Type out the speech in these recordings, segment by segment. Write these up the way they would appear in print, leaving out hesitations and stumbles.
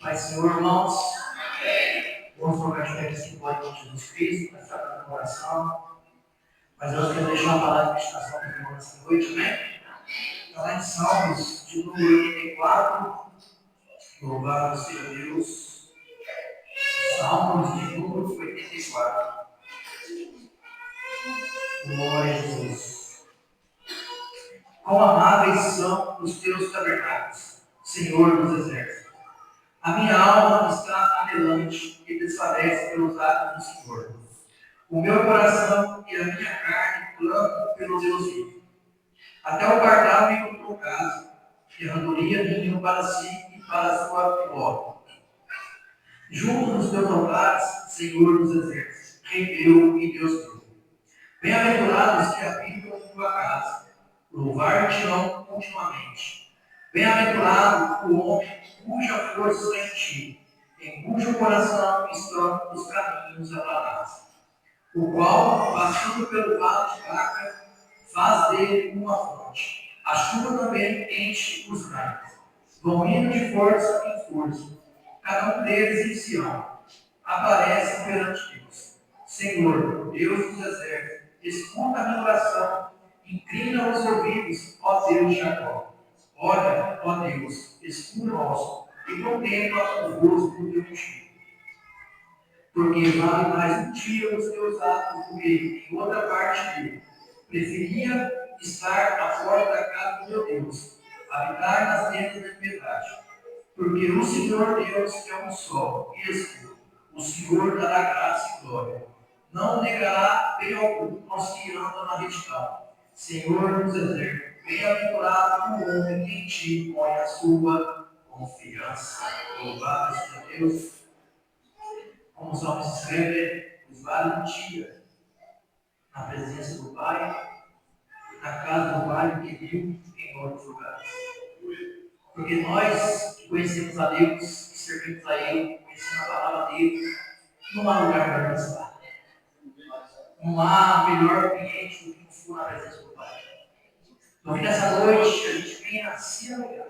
Pai, Senhor, irmãos, vamos trocar de fé que se pode em Jesus Cristo, para estar dando oração. Mas eu quero deixar uma palavra de meditação para o irmão nessa noite, né? Está lá em Salmos, de número 84. Louvado seja Deus. Salmos de número 84. Glória a Jesus. Quão amáveis são os teus tabernáculos, Senhor dos exércitos. A minha alma está anelante e desfalece pelos atos do Senhor. O meu coração e a minha carne clamam pelo Deus vivo. Até o pardal me encontrou casa, e a randoria vinham para si e para a sua glória. Junto nos teus altares, Senhor dos exércitos, Rei meu e Deus meu. Bem-aventurados que habitam em tua casa, louvar-te-ão continuamente. Bem-aventurado o homem cuja força está em ti, em cujo coração estão os caminhos aplanados, o qual, passando pelo vale de Baca, faz dele uma fonte. A chuva também enche os raios. Vão indo de força em força. Cada um deles em Sião aparece perante Deus. Senhor, Deus dos exércitos, escuta a minha oração, inclina os ouvidos, ó Deus de Jacó. Olha, ó Deus, escuta o nosso, e contempla o rosto do teu ungido. Porque vale mais um dia os teus atos do que em outra parte dele. Preferia estar à porta da casa do meu Deus, habitar nas tendas da piedade. Porque o Senhor Deus é um só e escuro. O Senhor dará graça e glória. Não negará bem algum aos que andam na retidão. Senhor dos exércitos, bem-aventurado o homem que em ti põe a sua confiança. Louvado seja Deus. Como o Salmo escreve, os vale um dia na presença do Pai, na casa do Pai que viu em outros lugares. Porque nós que conhecemos a Deus, que servimos a Ele, conhecemos a palavra dele, não há lugar para nós estar. Não há melhor ambiente do que for na presença do Pai. Então, que nessa noite a gente venha se alegrar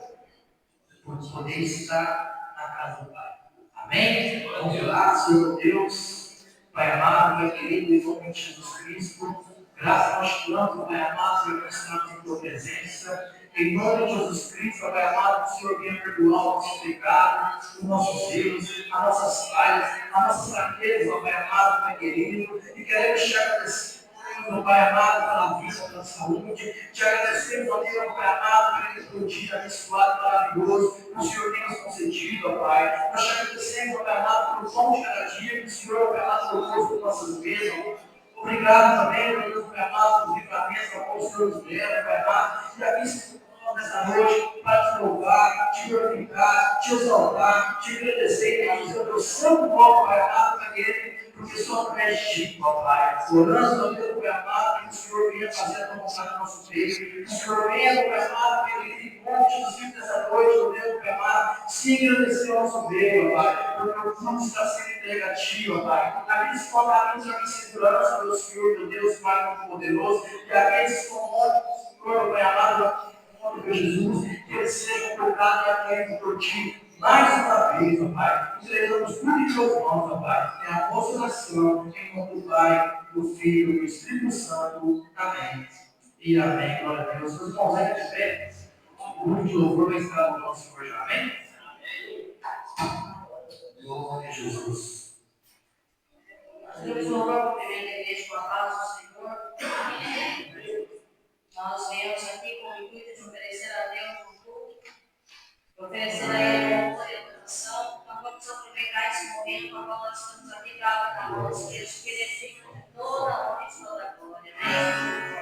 por poder estar na casa do Pai. Amém? Vamos orar, Senhor Deus, Pai amado, Pai querido, em nome de Jesus Cristo. Graças a nós tanto, Pai amado, Senhor, que estamos em tua presença. Em nome de Jesus Cristo, Pai amado, que o Senhor venha perdoar o nosso pecado, os nossos erros, as nossas falhas, as nossas fraquezas, Pai amado, Pai querido. E queremos te agradecer, meu Pai amado, pela vida, pela saúde. Te agradecemos, ó Deus, Pai amado, pelo dia abençoado, maravilhoso, que o Senhor tem nos concedido, ó Pai. Nós te agradecemos, ó Pai amado, pelo pão de cada dia, que o Senhor, Pai amado, colocou sobre nossas mesas. Obrigado também, meu Deus, Pai amado, por livramentos, ao o Senhor nos dera, Pai amado. E aqui se nessa noite para te louvar, te glorificar, te exaltar, te agradecer e dizer o teu santo nome, Pai amado, Pai querido, porque só através de ti, ó Pai. Orando, ó Deus, Pai amado, que o Senhor venha fazer a tua vontade no nosso peito, que o Senhor venha, Pai amado, Pai querido, em nome de Jesus dessa noite, ó Deus, Pai amado, se engrandecer o nosso meio, ó Pai, porque o fruto está sendo entregue a ti, ó Pai. Aqueles que estão caminhos em segurança, meu Senhor, meu Deus, Pai poderoso, e aqueles que estão mortos, Senhor, Pai amado, de Jesus, que eles sejam colocados e atraídos por ti mais uma vez, ó Pai. Entregamos tudo em tuas mãos, ó Pai. É a nossa oração, em nome do Pai, do Filho e do Espírito Santo. Amém. E amém. Glória a Deus. Os irmãos ainda de pé, o grupo de louvor vai estar no nosso Senhor já. Amém? Glória a Jesus. Deus louvor por meio da igreja com a paz do Senhor. Nós viemos aqui com o intuito de oferecer a Deus um culto, oferecer a Ele amor e adoração. Então vamos aproveitar esse momento para qual nós estamos aqui para nós, que Ele fique toda a honra e toda a glória. Amém.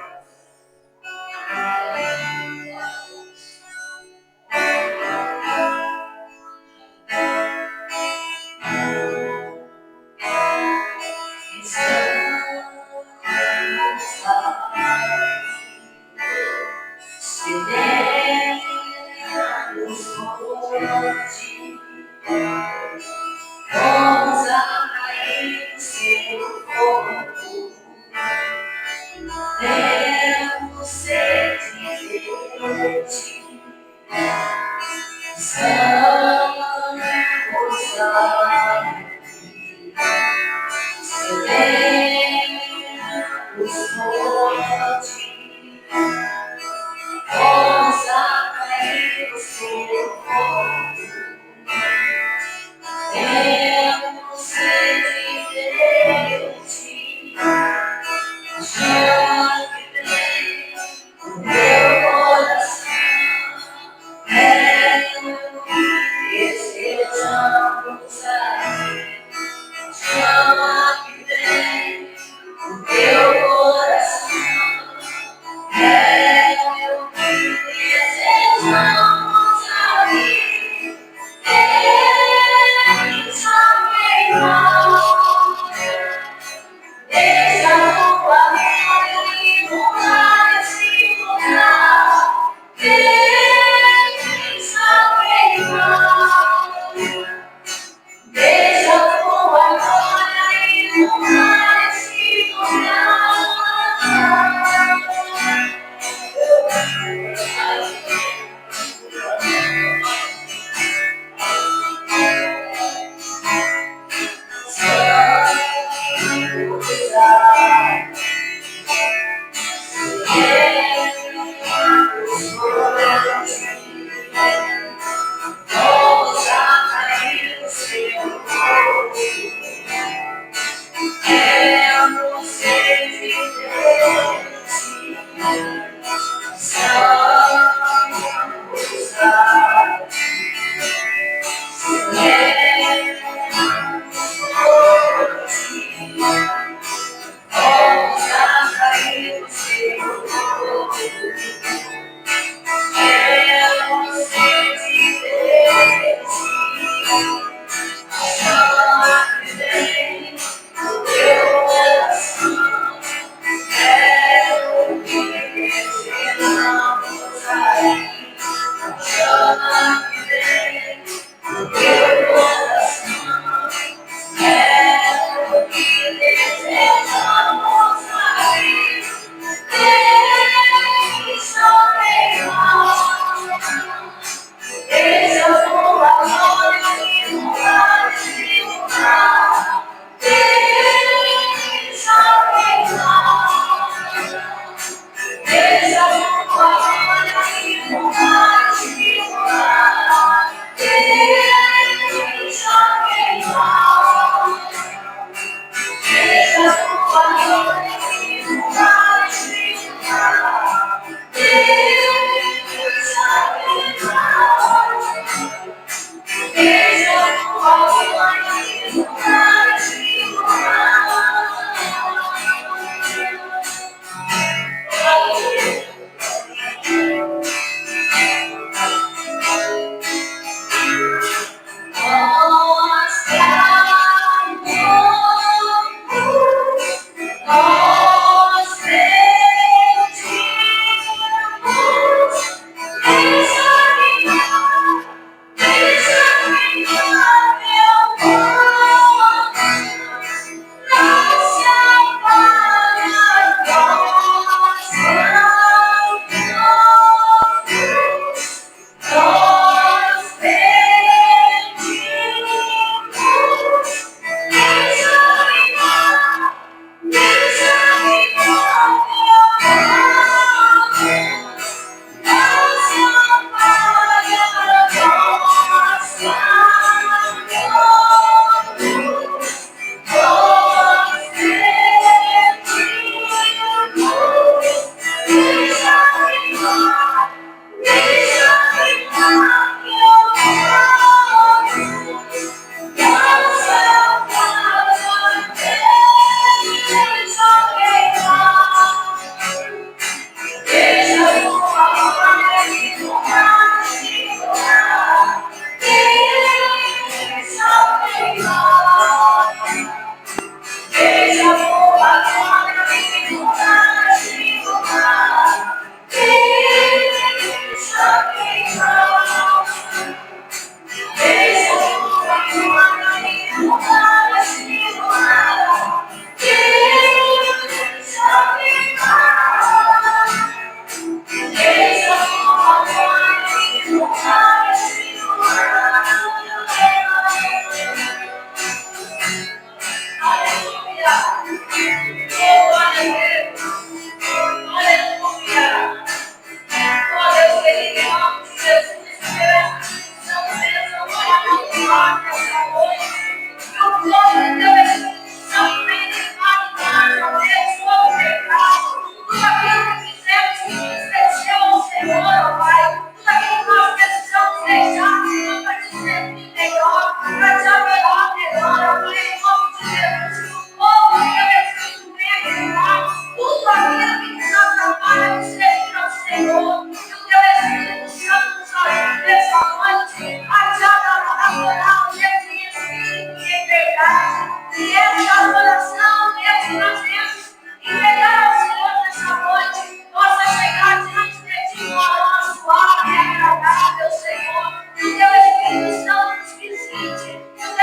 Senhor, que o teu Espírito Santo nos visite.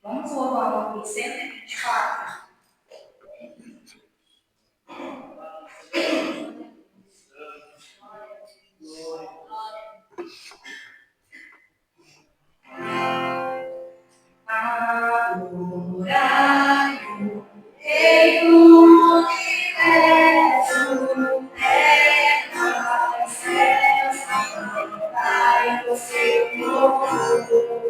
Vamos voltar ao 124. Adorai-o, Rei do universo, terra e céus, cantai o seu louvor.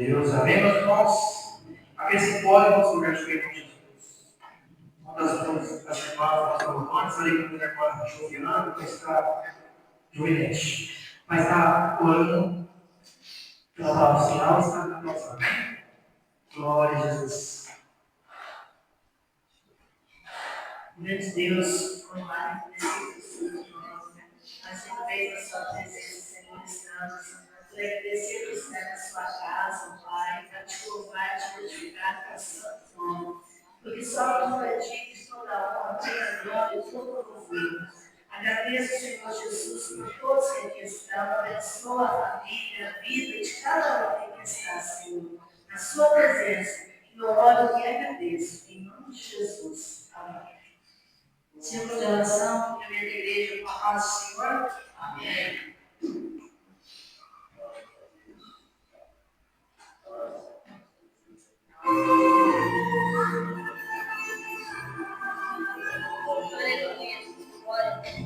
Deus, amém, meus irmãos? Aqueles que podem, vamos lugar de pé com Jesus. Uma das irmãs, pastor antes ali com a irmã Joviana, que está joelhete. Mas está orando pela palavra final, está na nossa. Glória a Jesus. Grande Deus, como mais necessitamos de nós, mais uma vez a sua presença, Senhor, estamos. Agradecer por estar na sua casa, Pai, para te louvar, te glorificar com o santo nome. Porque só tu é digno de toda honra, toda glória, todo louvor. Agradeço, Senhor Jesus, por todos que aqui estão. Abençoa a família, a vida de cada um que aqui está, Senhor. Na sua presença, eu oro e agradeço. Em nome de Jesus. Amém. Círculo de oração, primeira igreja, com a paz do Senhor. Amém. Aleluia. Glória a Deus.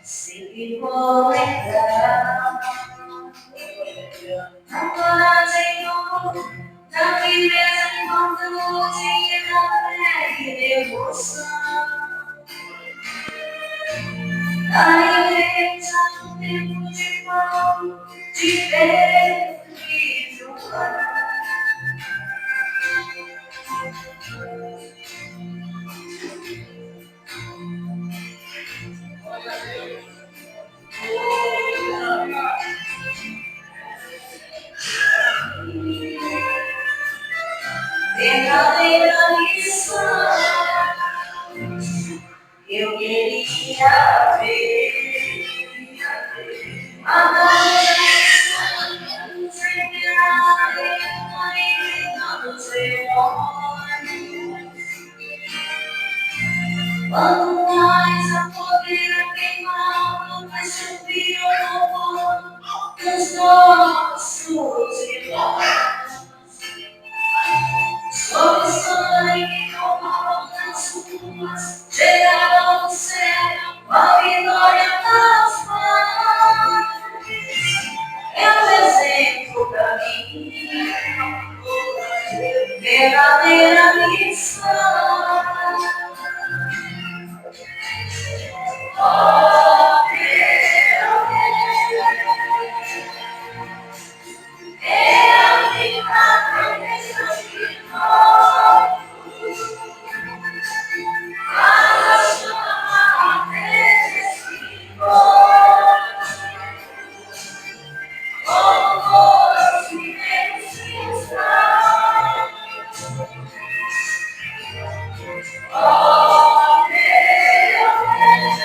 Sempre vou lembrar na coragem da viveza enquanto tinha fé e devoção. Da igreja no tempo de Paulo, de Pedro e João. Verdadeira missão, eu queria ver a glória sempre na arena do seu olho. Quanto mais a fogueira queimava, mais subia o louvor dos nossos irmãos. Sob o sangue como das ruas, chegaram ao céu, a vitória nas mãos. É um exemplo pra mim, verdadeira missão. Oh, meu Deus, é a vida desse irmão. A chama desse irmão. Oh, silêncio está. Oh, meu Deus,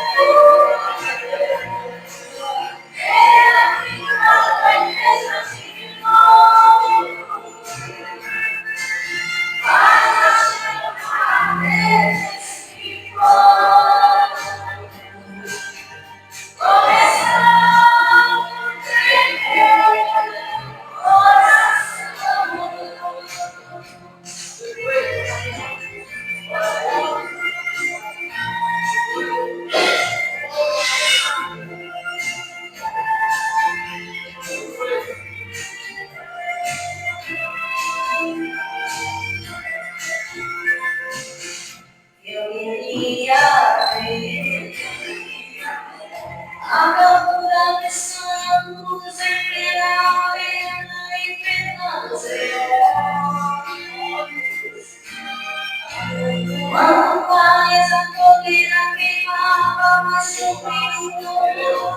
é a vida desse irmão. A chama desse irmão. Começar eu queria ver a bravura dos santos em a arena e pegando quanto mais a fogueira queimava, mais subia o louvor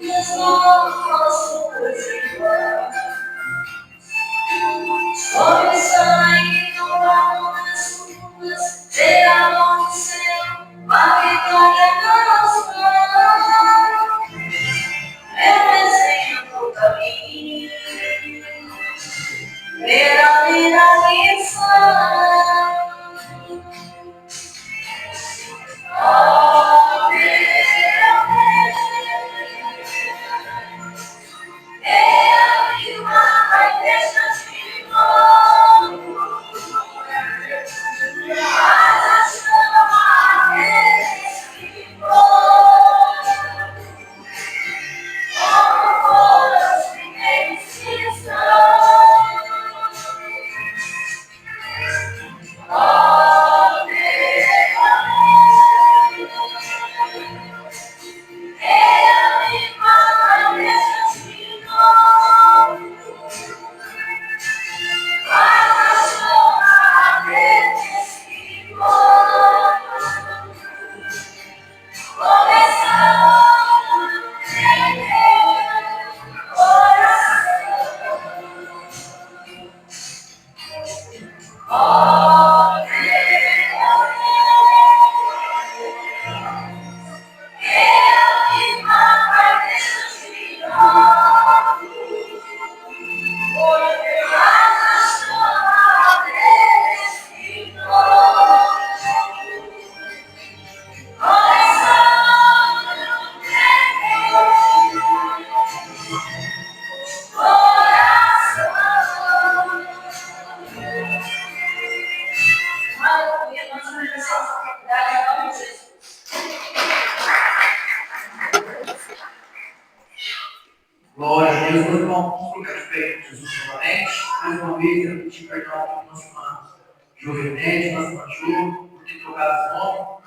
dos nossos irmãos. Sob o sangue do amor nas ruas, chegavam ao céu, a vitória nas mãos. É um exemplo pra mim, verdadeira missão. Oh, meu Deus, é Glória a Deus, meu irmão, vamos trocar de pé com Jesus novamente. Mais uma vez, eu pedi perdão para nossa irmã Jovenete, nossa irmã Ju, por ter trocado esse nome,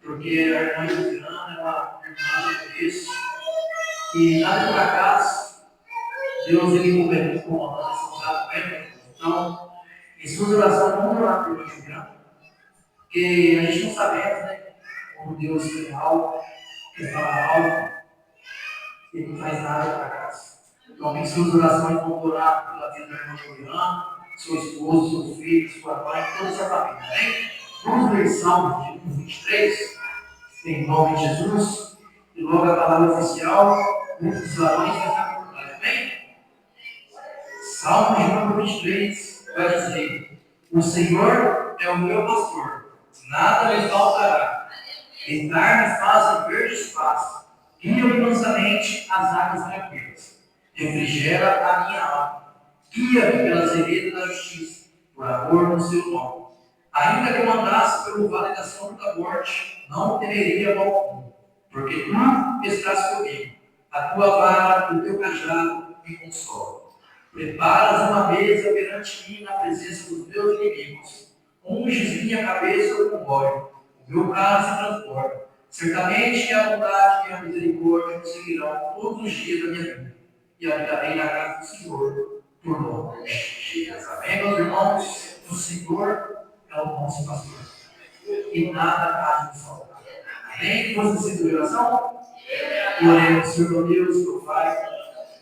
porque a irmã Juliana é uma irmã de Deus. E nada por acaso, Deus ele governou com a nossa responsabilidade. Então, em suas orações, vamos orar por Juliana, porque a gente não sabemos, né, como Deus é algo, que fala algo, ele não faz nada por acaso. Então, em suas orações, vamos orar pela vida da irmã Juliana, seu esposo, seus filhos, sua mãe, toda a sua família. Amém? Vamos ler Salmos de 23, em nome de Jesus, e logo a palavra oficial, grupo dos varões vai estar por nós. Amém? Salmo de número 23 vai dizer: O Senhor é o meu pastor, nada me faltará. Deitar-me faz em verdes pastos, guia-me mansamente às águas tranquilas. Refrigera a minha alma, guia-me pelas veredas da justiça, por amor do seu nome. Ainda que eu andasse pelo vale da sombra da morte, não temeria mal algum, porque tu estás comigo. A tua vara e o teu cajado me consolam. Preparas uma mesa perante mim na presença dos meus inimigos. Unges minha cabeça com óleo. O meu cálice se transborda. Certamente a bondade e a misericórdia me seguirão todos os dias da minha vida. E habitarei na casa do Senhor por longos dias. Amém, meus irmãos? O Senhor é o nosso pastor. E nada há de nos faltar. Amém? Vamos fazer a oração? Oremos, Senhor meu Deus, meu Pai.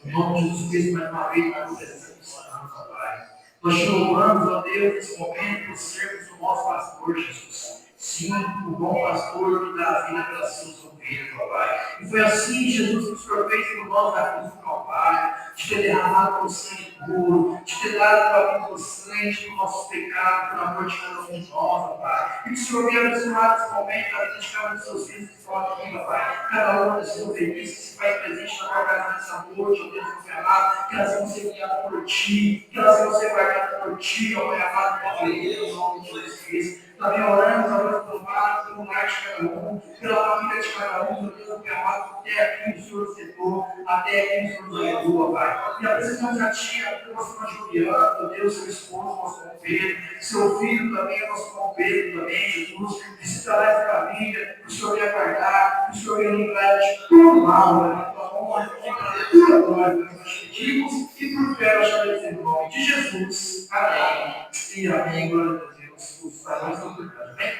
Em nome de Jesus Cristo, mais uma vez, na presença do Senhor, Pai. Nós te louvamos, ó Deus, nesse momento, por sermos o nosso pastor, Jesus. Sim, o bom pastor que dá a vida pelas suas ovelhas, ó Pai. E foi assim, Jesus, que o Senhor fez por nós na cruz do Calvário, de ter derramado o sangue puro, de ter dado a vida inocente do nosso pecado, por amor de cada um de nós, ó Pai. E que o Senhor venha abençoar nesse momento a vida de cada um dos seus filhos que estão aqui, ó Pai. Cada uma das suas ovelhas que se faz presente na tua casa nessa noite, ó Deus, meu amado, que elas vão ser guiadas por Ti, que elas vão ser guardadas por Ti, ó Pai amado, em nome de Jesus Cristo. Também oramos, ó Deus, pelo lar de cada um, pela família de cada um, meu Deus, meu amado, até aqui o Senhor setor, até aqui o Senhor nos levou, ó Pai. E apresentamos a Ti, a nossa irmã Juliana, meu Deus, seu esposo, nosso irmão Pedro, seu filho também, nosso irmão Pedro também, Jesus, visitará essa família, que o Senhor venha guardar, que o Senhor venha livrar de todo mal, né? Na tua honra, e para a tua glória, nós pedimos e por fé nós chamamos em nome de Jesus. Amém. E amém, glória a Deus. Os varões estão por cá, amém?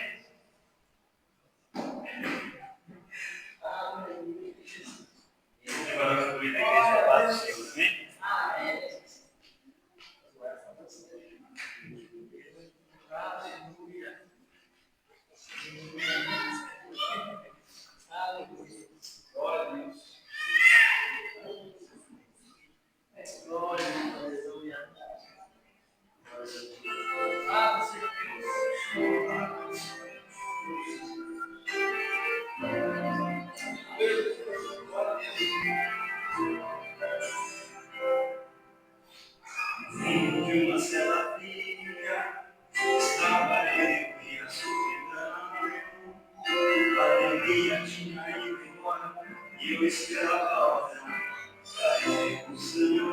Agora eu fui da igreja Paz do Senhor, amém? Glória a Deus. Glória a Deus. Aleluia. Ah, você Vindo de uma cela fria, estava eu e a solidão. A alegria tinha ido embora e eu esperava a execução.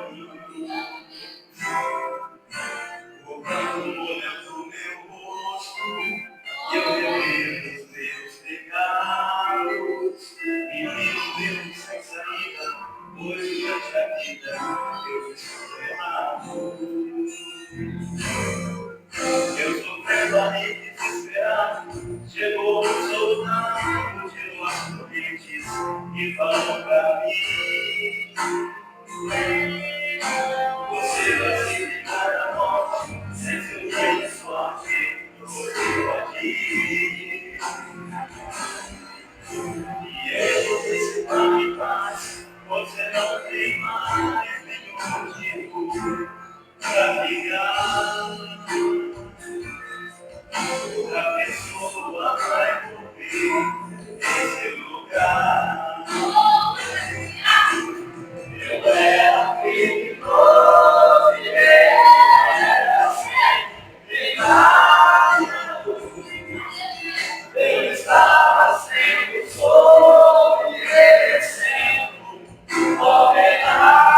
O canto molhando meu rosto e eu relendo os meus pecados. Vivendo sem saída, pois durante a vida eu estou errado. Eu sofrendo ali desesperado, chegou um soldado, tirou as correntes e falou pra mim. passear, a pessoa vai morrer nesse lugar. Eu era perigoso e era sem nada. Eu estava sempre obedecendo, ordenado.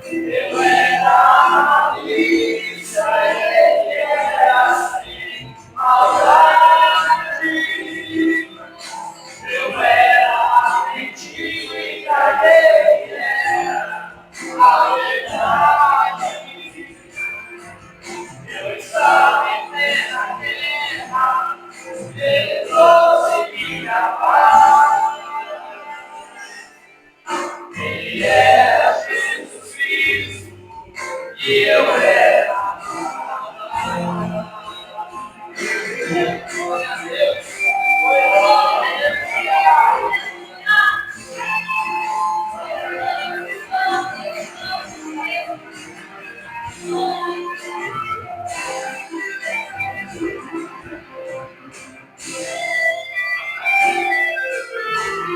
Eu era a missa, ele era assim, maldade. Eu era a mentira, ele era a verdade. Eu estava em plena guerra, ele trouxe minha paz. Ele era Jesus Cristo e eu era.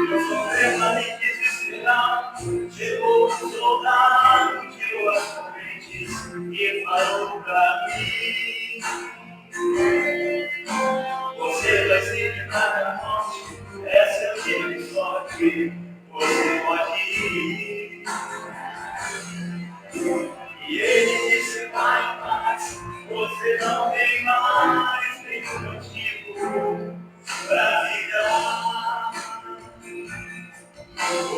Eu sou permanente desesperado, chegou um soldado, tirou as correntes e falou pra mim: você vai se livrar da morte, essa é a minha sorte, você pode ir. E ele disse: vai em paz, você não tem mais nenhum motivo pra ligar.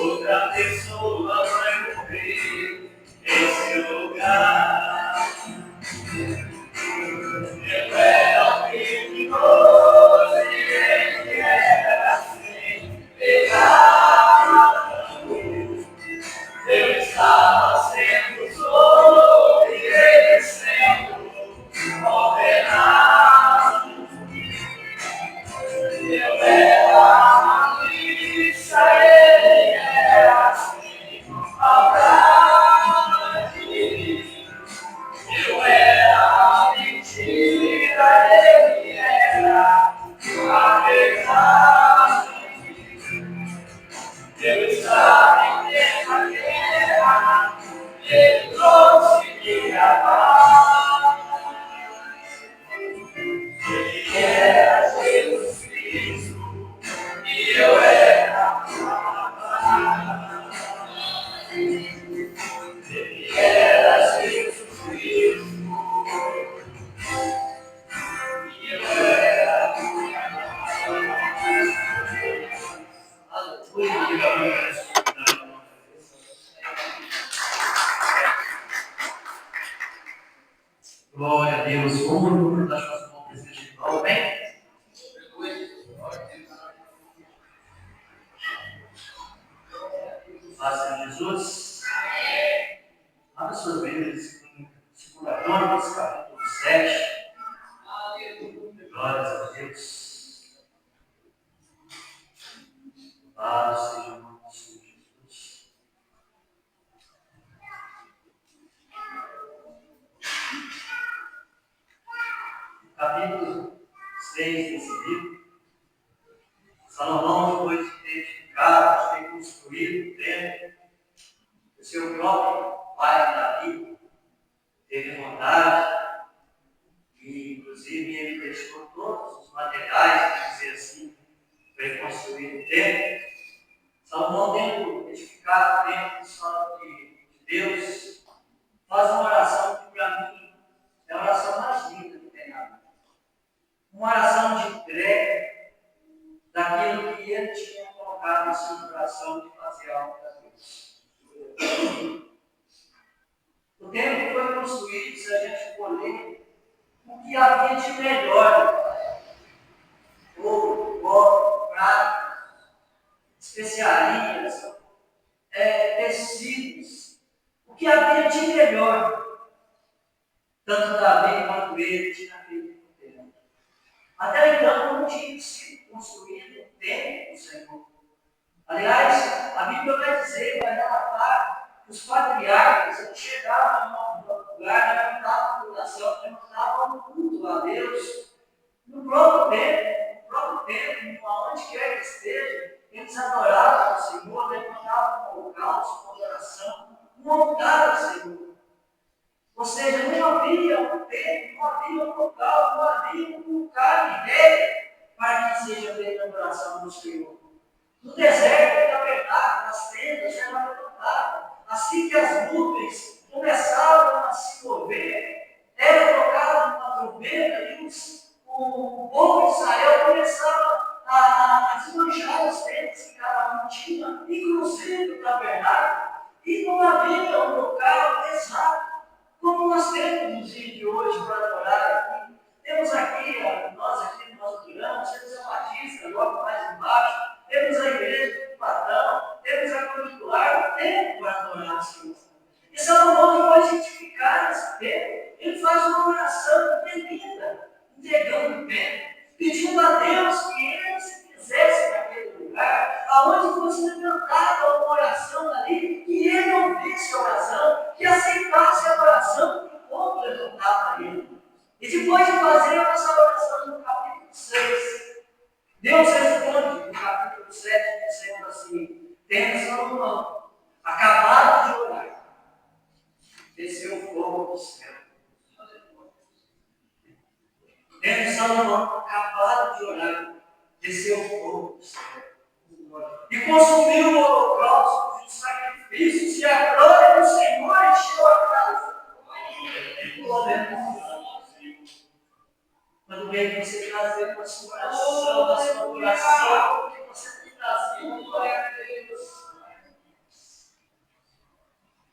Outra pessoa vai morrer nesse lugar. Eu era perigoso e ele era sem pecado. Eu estava sendo obedecendo, ordenado. Eu era a missa, ele era assim, maldade. Eu era a mentira, ele era a verdade. Eu estava em plena guerra, ele trouxe minha paz. Ele era Jesus Cristo e eu era. Ele era Jesus Cristo e eu era. Aleluia. Glória a Deus. Vamos dar suas mãos presentes de novo, amém? Paz, Senhor Jesus. Abra suas Bíblias em 2 Crônicas, capítulo 7. Glórias a Deus. Louvado seja o nome do Senhor Jesus. Capítulo 6 desse livro. Salomão, depois de ter edificado, de ter construído o templo, o seu próprio pai Davi teve vontade, e inclusive ele deixou todos os materiais, para dizer assim, para construir o templo. Salomão, tendo edificado o templo só de Deus, faz uma oração que para mim é a oração mais linda que tem na Bíblia. Uma oração de entrega daquilo que ele tinha colocado em seu coração de fazer algo para Deus. O templo foi construído, se a gente for ler, o que havia de melhor: ouro, cobre, prata, especiarias, tecidos, o que havia de melhor. Tanto Davi quanto ele tinham feito no templo. Até então não tinha sido construído o templo do Senhor. Aliás, a Bíblia vai dizer, vai relatar os patriarcas eles chegavam no lugar, levantavam a oração, levantavam o culto a Deus. No próprio templo, aonde quer que esteja, eles adoravam o Senhor, levantavam o holocausto, com oração, um altar ao Senhor. Ou seja, não havia um templo, não havia um local, não havia um lugar ideia para que seja feita a adoração do Senhor. No deserto, na verdade, as tendas eram levantadas. Assim que as nuvens começavam a se mover, era tocada uma trombeta e o povo de Israel começava a desmanchar as tendas que cada um tinha, inclusive o tabernáculo, e não havia um local exato, como nós temos no dia de hoje para adorar aqui. Temos aqui, nós adoramos, temos a Batista logo mais embaixo, temos a igreja do Platão, temos a curricular, tempo para adorar o Senhor. E Salomão, depois de identificar esse tempo, ele faz uma oração linda, entregando o tempo, pedindo a Deus que ele se fizesse naquele lugar, aonde fosse levantada uma oração ali, que ele ouvisse a oração, que aceitasse a oração que o povo levantava a ele. E depois de fazer a nossa oração no capítulo 6, Deus responde no capítulo 7, dizendo assim: tenha Salomão acabado de orar, desceu o fogo do céu. Tendo Salomão acabado de orar, desceu o fogo do céu. E consumiu o holocausto dos sacrifícios, e a glória do Senhor encheu a casa. Quando vem você trazer para a sua oração, da sua oração, o que você tem trazido, glória a Deus.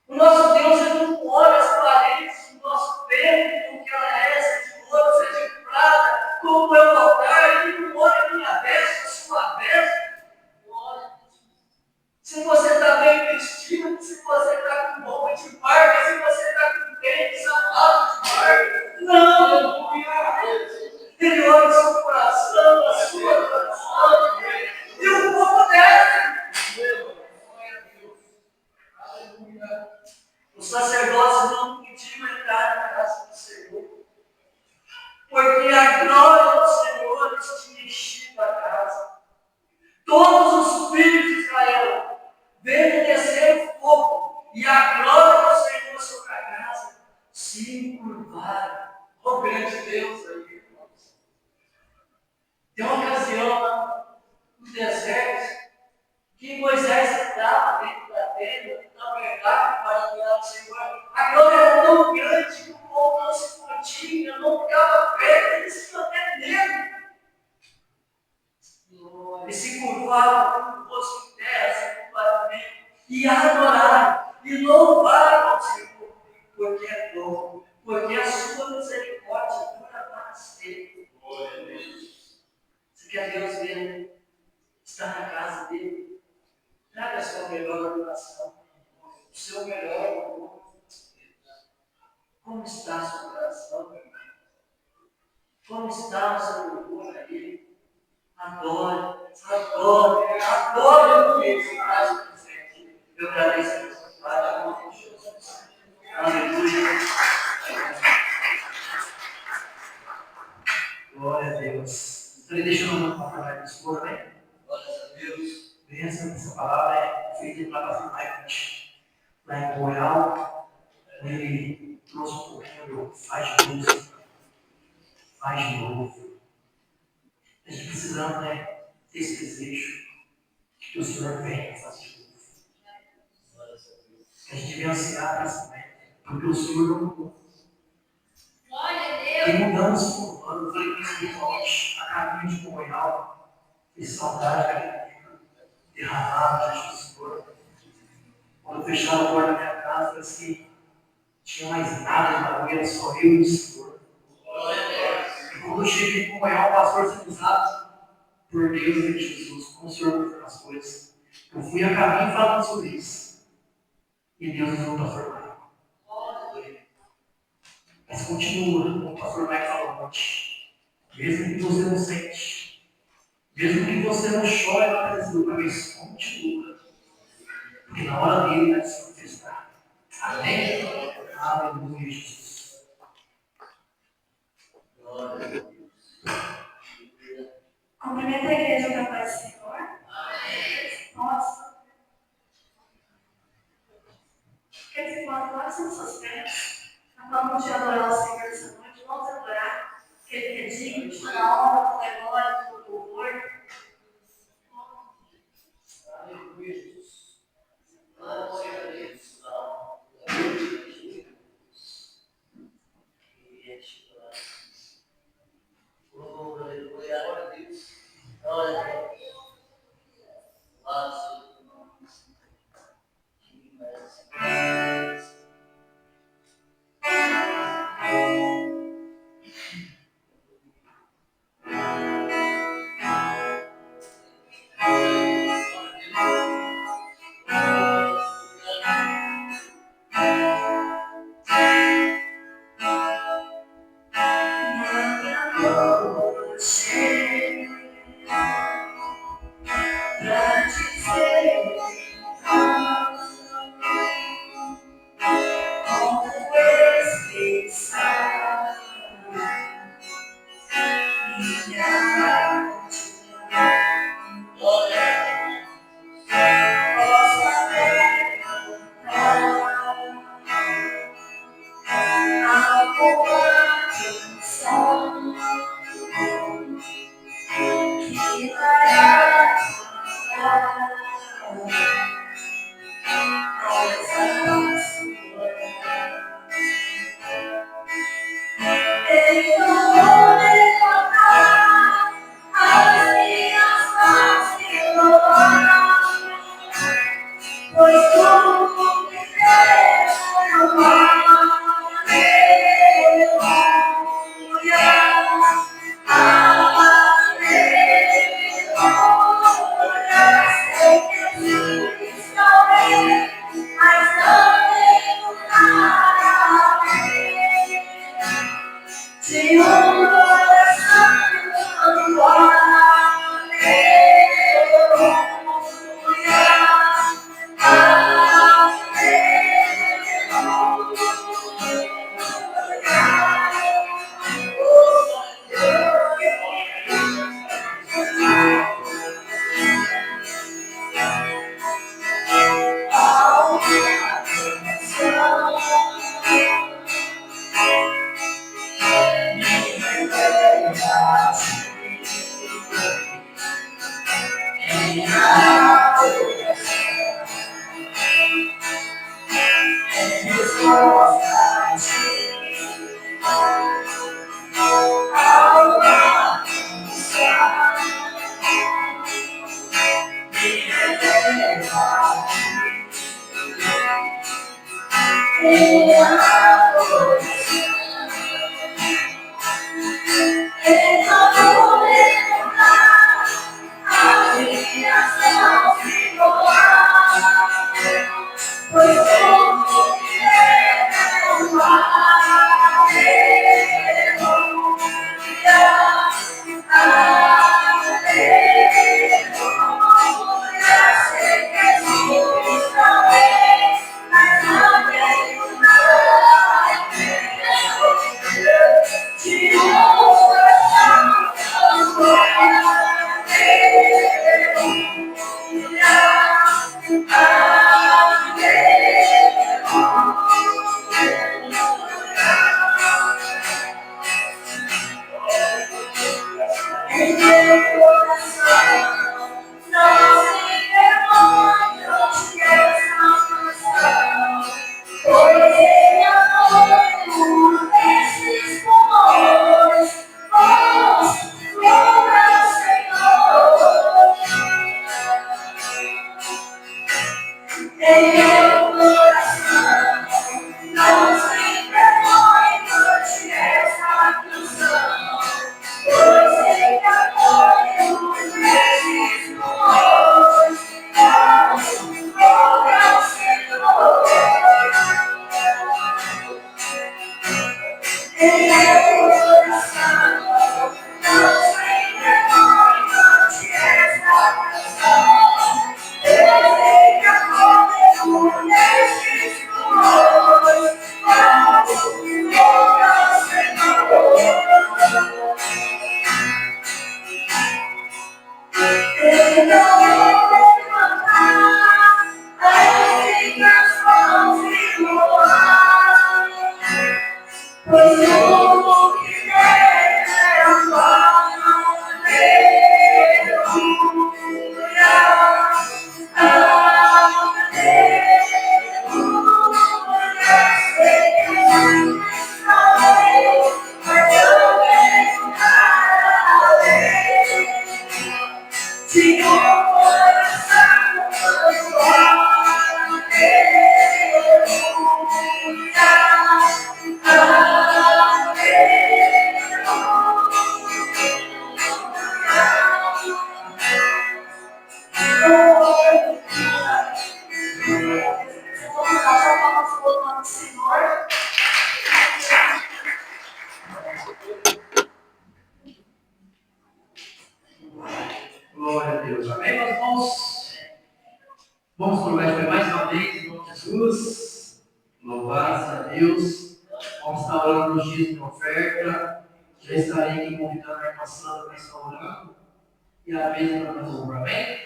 O nosso Deus, ele não olha as paredes do nosso templo, que ela é, seja de ouro, seja de prata, como é o altar, ele não olha a minha veste, a sua veste. Se você está bem vestido, se você está com roupa de marca, se você está com tênis, sapato de marca. Não! Ele olha o seu coração, a sua coração. E o povo desce. Os sacerdotes não podiam entrar na casa do Senhor, porque a glória do Senhor tinha enchido a casa. Todos os filhos de Israel, vendo descer o fogo e a glória do Senhor sobre a casa, se curvaram. Oh, grande Deus aí, irmãos. Tem uma ocasião lá no deserto que Moisés entrava dentro da tenda, na verdade, para adorar o Senhor. A glória era tão grande que o povo não se continha, não ficava perto, eles tinham até medo. E se curvaram com o rosto em terra, se curvaram mesmo, e adoraram, e louvaram ao Senhor, porque é bom, porque a sua misericórdia dura para sempre. Você quer Deus mesmo? Está na casa dele. Traga a sua melhor adoração, o seu melhor amor. Como está a sua oração, meu irmão? Como está o seu louvor a ele? Adore, adore, adore o que ele faz presente. Eu agradeço a Deus, Pai, em nome de Jesus. Aleluia. Glória a Deus. Então, deixa eu não falar de esposa, né? Glória a Deus. Essa palavra é feita para afirmar lá em Coral. Ele trouxe um pouquinho do faz de novo. Faz de novo. A gente precisamos, né, ter esse desejo que o Senhor venha fazer de novo. Que a gente venha ansiar essa meta, porque o Senhor não mudou. E mudamos por ano, foi principalmente a caminho de Coral, e saudade daquele tempo derramado diante do Senhor. Quando eu fechava a porta da minha casa, parecia que tinha mais nada na rua, era só eu e o Senhor. E quando eu cheguei em Coral, o pastor sendo usado por Deus e Jesus, como o Senhor fez as coisas. Eu fui a caminho falando sobre isso. E Deus usou o pastor Maicon. Mas continua, como o pastor Maicon falou ontem. Mesmo que você não sente, mesmo que você não chore na presença, mas continua. Porque na hora dele vai se manifestar. Amém? Aleluia, Jesus. Cumprimenta a igreja da paz do Senhor. Nossa. Quer dizer, agora são suas pernas. Acabamos de adorar o Senhor essa noite. Vamos adorar. Que Ele é digno de toda a honra, toda a glória, todo o louvor. Aleluia, Jesus. Glória a Deus. Glória a Deus. Glória a Deus. pois tudo que tem é um Senhor. Glória a Deus. Amém, meus irmãos? Vamos para o Mestre mais uma vez, em nome de Jesus. Louvado seja Deus. Vamos estar orando nos dias de oferta. Já estarei aqui convidando a irmã Sandra para estar orando. E a mesa para louvor. Amém?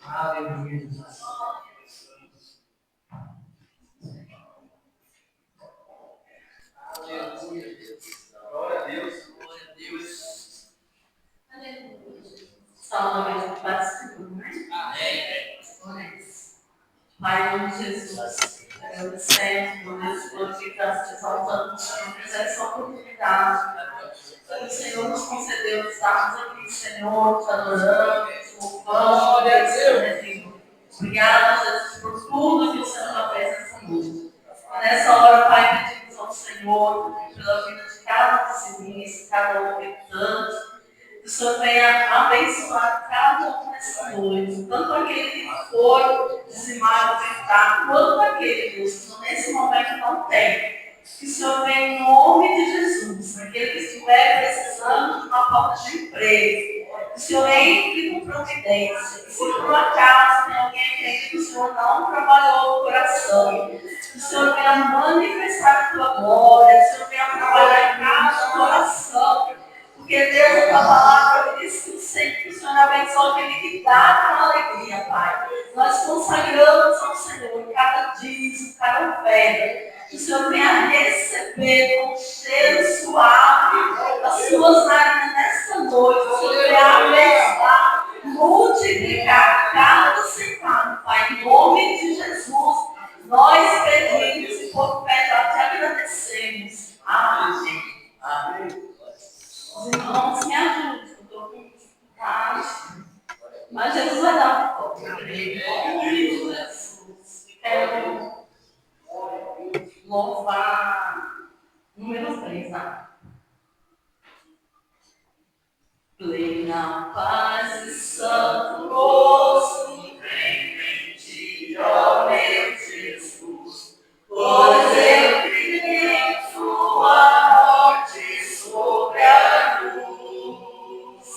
Aleluia, Jesus. Aleluia, Deus. Glória a Deus. Glória a Deus. Salve a participando, né? Amém. Pai, em nome de Jesus, agradecemos por esse glorificado, te exaltando, por essa oportunidade. O Senhor nos concedeu de estarmos aqui, Senhor, te adorando, te louvando, te agradecendo. Obrigado, Jesus, por tudo que o Senhor já fez nessa noite. E nessa hora, Pai, pedimos ao Senhor pela vida de cada discípulo, cada ofertante. Que o Senhor venha abençoar cada um nessa noite, tanto aquele que for dizimar, ofertar, quanto aquele, Deus, que nesse momento não tem. Que o Senhor venha em nome de Jesus, aquele que estiver precisando de uma falta de emprego. Que o Senhor entre com providência. E se por acaso tem alguém aqui que o Senhor não trabalhou no coração, que o Senhor venha manifestar a tua glória, que o Senhor venha trabalhar em cada coração. Porque Deus, a tua palavra diz que sempre o Senhor abençoa aquele que dá com alegria, Pai. Nós consagramos ao Senhor cada dízimo, cada oferta. Que o Senhor venha receber com um cheiro suave as suas narinas nesta noite. O Senhor venha abençoar, multiplicar cada centavo, Pai. Em nome de Jesus, nós pedimos e por fé já te agradecemos. Amém. Amém. Os irmãos me ajudam, eu estou com dificuldade. Mas Jesus vai dar um pouco. Em nome de Jesus. Quero louvar. Número 3, tá? Plena paz e santo gozo tem em ti, ó meu Jesus. Pois eu criei em tua morte sobre a cruz.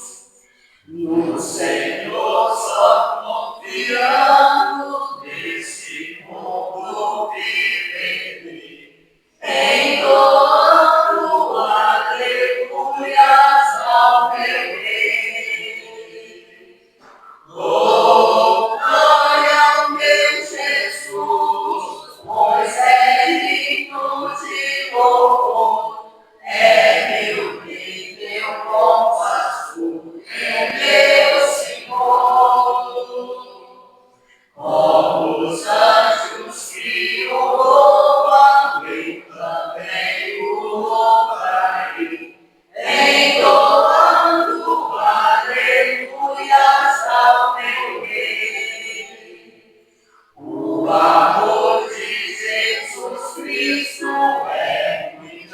No Senhor só confiando, nesse mundo viverei. Entoando aleluias ao meu Rei. Oh, glória ao meu Jesus, pois é digno de louvor. É meu Rei, meu bom pastor, é meu Senhor. Como os anjos que o louvam, eu também o louvarei, entoando aleluias ao meu Rei. O amor de Jesus Cristo é muito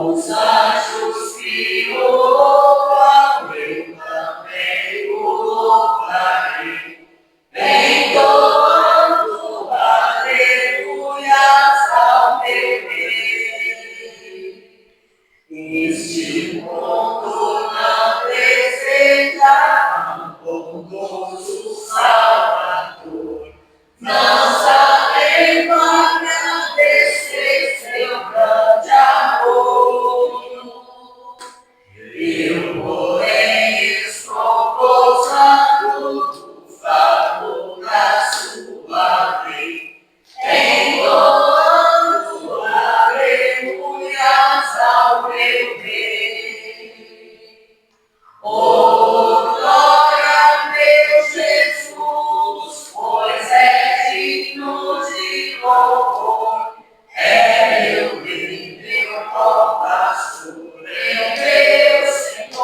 os anjos que o louvam, eu também o louvarei, entoando aleluias ao meu Rei. Este mundo não deseja um bondoso Salvador, não sabendo agradecer seu grande amor. Eu, porém, estou gozando do favor da sua lei, entoando aleluias ao meu Rei. Oh, glória, meu Jesus, pois é digno de louvor. É meu Rei, meu bom pastor, é meu Senhor.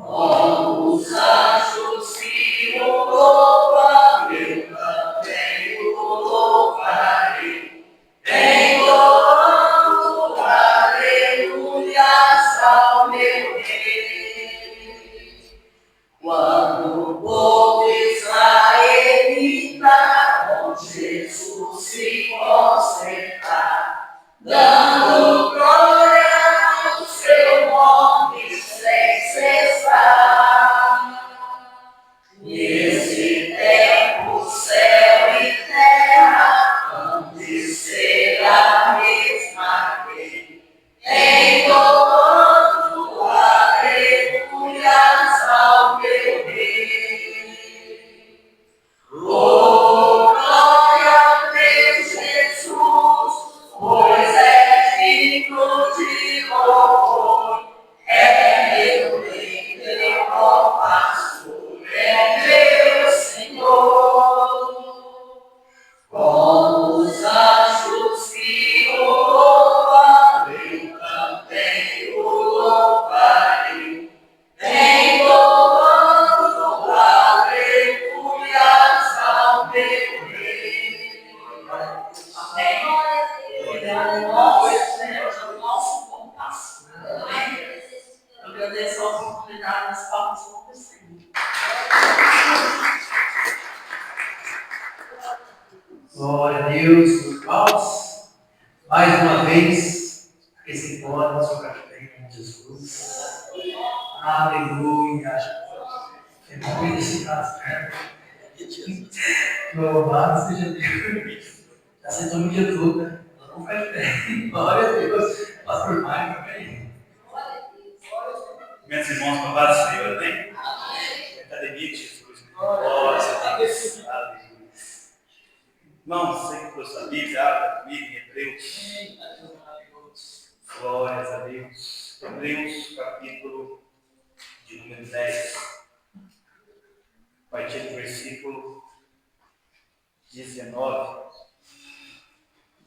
Oh, os anjos que o louvam, eu também o louvarei, entoando aleluias ao meu Rei. Quando o povo israelita com Jesus se concentrar, dando glória ao seu nome sem cessar. Nesse tempo, céu e terra hão de ser a mesma lei, entoando aleluias ao meu Rei. Oh, glória, meu Jesus, pois é digno de louvor. É meu Rei, meu bom pastor, é meu Senhor. Como os anjos que o louvam, eu também o louvarei, entoando aleluias ao meu Rei. Amém. Ele é o nosso bom pastor. Amém. Eu agradeço a oportunidade das palmas do Senhor. Glória a Deus, meus irmãos. Mais uma vez, esse encontro sobre a fé em Jesus. Aleluia. É bom esse caso, né? Louvado seja Deus. Já sentou no dia todo, né? Não faz bem. Glória a Deus. Pastor Mário também. Meus irmãos, louvado seja o Senhor, amém? Academia de Jesus. Glória a Deus. Aleluia. Irmãos, você que trouxe a Bíblia, abra comigo em Hebreus. Glórias a Deus. Hebreus, capítulo de número 10. A partir do versículo 19.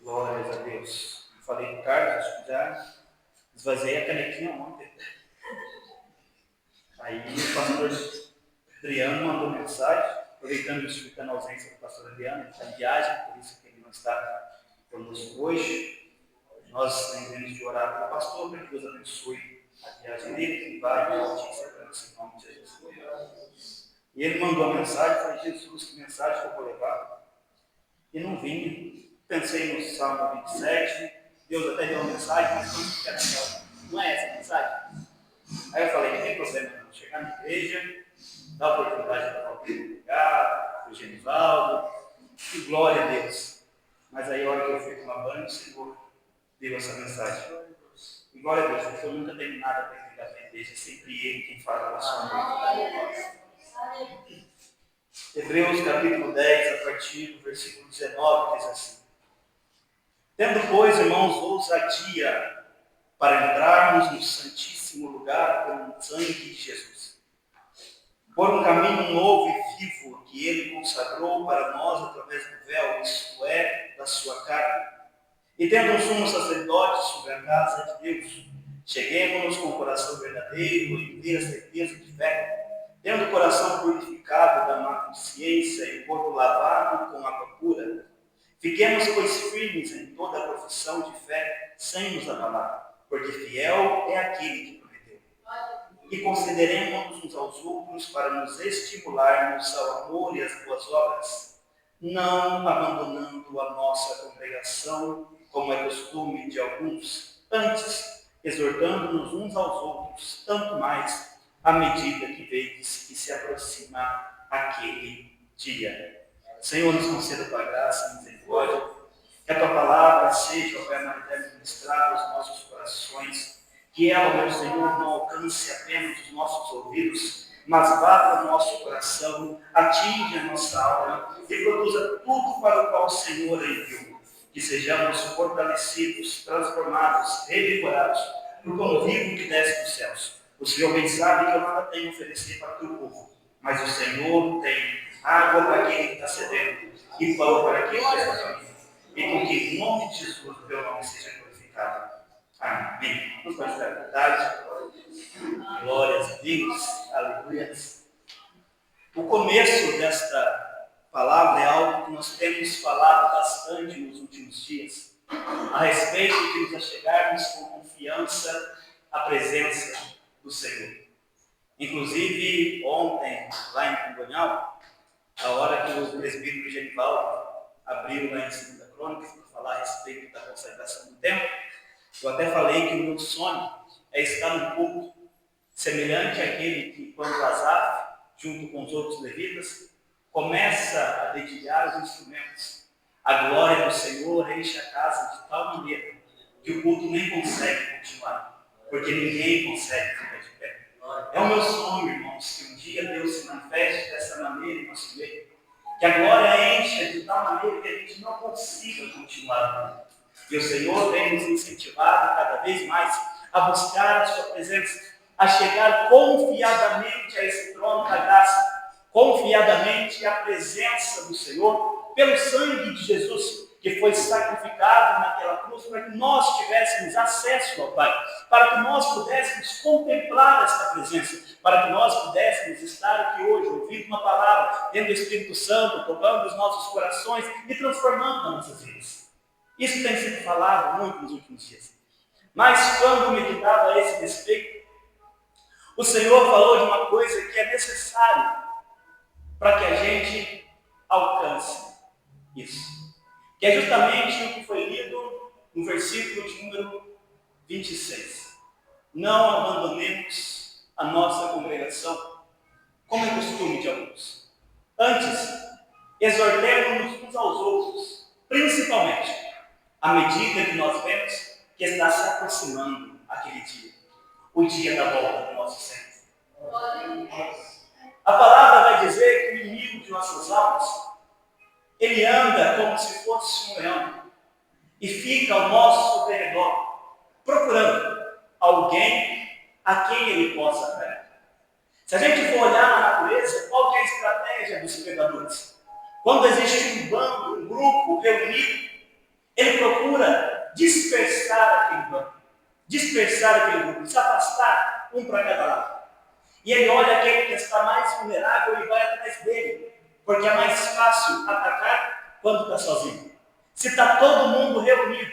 Glórias a Deus. Eu falei com o Carlos, acho que já esvaziei a canequinha ontem. Aí o pastor Adriano mandou mensagem, aproveitando e justificando a ausência do pastor Adriano, ele está em viagem, por isso que ele não está conosco hoje. Nós lembramos de orar pelo pastor, para que Deus abençoe a viagem dele, que vai e volte em segurança em nome de Jesus. E ele mandou a mensagem, eu falei, Jesus, que mensagem que eu vou levar? E não vinha. Pensei no Salmo 27, Deus até deu uma mensagem, mas não é essa a mensagem. Aí eu falei, não tem problema, não. Chegar na igreja, dar a oportunidade para alguém ligar, para o Genivaldo, e glória a Deus. Mas aí a hora que eu fui tomar banho, o Senhor deu essa mensagem. E glória a Deus, porque eu nunca tenho nada para entregar para a igreja, é sempre Ele quem fala na sua vida. Hebreus capítulo 10, a partir do versículo 19, diz assim: Tendo, pois, irmãos, ousadia para entrarmos no santíssimo lugar pelo sangue de Jesus, por um caminho novo e vivo que Ele consagrou para nós através do véu, isto é, da sua carne. E tendo um sumo sacerdote sobre a casa de Deus, cheguemos-nos com o coração verdadeiro e inteira certeza de fé, tendo o coração purificado da má consciência e o corpo lavado com água pura. Fiquemos, pois, firmes em toda a profissão de fé, sem nos abalar, porque fiel é aquele que prometeu. E consideremos uns aos outros para nos estimularmos ao amor e às boas obras, não abandonando a nossa congregação, como é costume de alguns, antes exortando-nos uns aos outros, tanto mais à medida que vedes que se aproxima aquele dia. Senhor, nos conceda a tua graça e misericórdia, que a tua palavra seja, ó Pai amado, ministrada aos nossos corações, que ela, meu Senhor, não alcance apenas os nossos ouvidos, mas vá para o nosso coração, atinge a nossa alma e produza tudo para o qual o Senhor a enviou. Que sejamos fortalecidos, transformados, revigorados no convívio que desce dos céus. O Senhor bem sabe que eu nada tenho a oferecer para o teu povo, mas o Senhor tem água para quem está sedento e pão para quem está faminto. E com que, em nome de Jesus, o teu nome seja glorificado. Amém. Vamos para a verdade. Glórias a Deus. Aleluia. O começo desta palavra é algo que nós temos falado bastante nos últimos dias, a respeito de nos achegarmos com confiança à presença do Senhor. Inclusive, ontem, lá em Congonhal, a hora que o presbítero Genivaldo abriu lá em 2 Crônicas para falar a respeito da consagração do templo, eu até falei que o meu sonho é estar num culto semelhante àquele que, quando Asaf, junto com os outros levitas, começa a dedilhar os instrumentos. A glória do Senhor enche a casa de tal maneira que o culto nem consegue continuar, porque ninguém consegue ficar de pé. É o meu sonho, irmãos, que um dia Deus se manifeste dessa maneira em nosso meio, que a glória encha de tal maneira que a gente não consiga continuar. E o Senhor vem nos incentivado cada vez mais a buscar a sua presença, a chegar confiadamente a esse trono da graça, confiadamente à presença do Senhor, pelo sangue de Jesus, que foi sacrificado naquela cruz, para que nós tivéssemos acesso ao Pai, para que nós pudéssemos contemplar esta presença, para que nós pudéssemos estar aqui hoje, ouvindo uma palavra, tendo o Espírito Santo, tocando os nossos corações e transformando as nossas vidas. Isso tem sido falado muito nos últimos dias. Mas quando meditava a esse respeito, o Senhor falou de uma coisa que é necessária para que a gente alcance isso. Que é justamente o que foi lido no versículo de número 26. Não abandonemos a nossa congregação, como é costume de alguns. Antes, exortemos-nos uns aos outros, principalmente à medida que nós vemos que está se aproximando aquele dia, o dia da volta do nosso Senhor. A palavra vai dizer que o inimigo de nossas almas, ele anda como se fosse um leão e fica ao nosso redor, procurando alguém a quem ele possa atrair. Se a gente for olhar na natureza, qual que é a estratégia dos predadores? Quando existe um bando, um grupo reunido, ele procura dispersar aquele bando, dispersar aquele grupo, se afastar um para cada lado. E ele olha aquele que está mais vulnerável e vai atrás dele, porque é mais fácil atacar quando está sozinho. Se está todo mundo reunido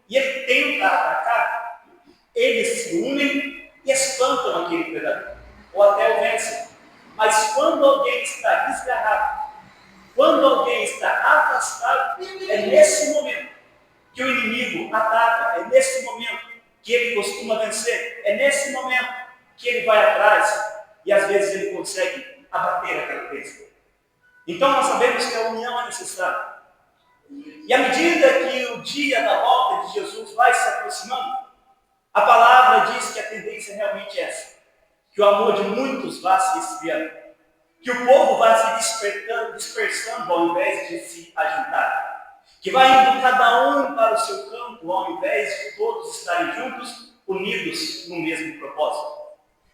e ele tenta atacar, eles se unem e espantam aquele predador, ou até o vencem. Mas quando alguém está desgarrado, quando alguém está afastado, é nesse momento que o inimigo ataca, é nesse momento que ele costuma vencer, é nesse momento que ele vai atrás e às vezes ele consegue abater aquela presa. Então nós sabemos que a união é necessária. E à medida que o dia da volta de Jesus vai se aproximando, a palavra diz que a tendência realmente é essa, que o amor de muitos vai se esfriando, que o povo vai se dispersando ao invés de se ajuntar, que vai indo cada um para o seu campo ao invés de todos estarem juntos, unidos no mesmo propósito.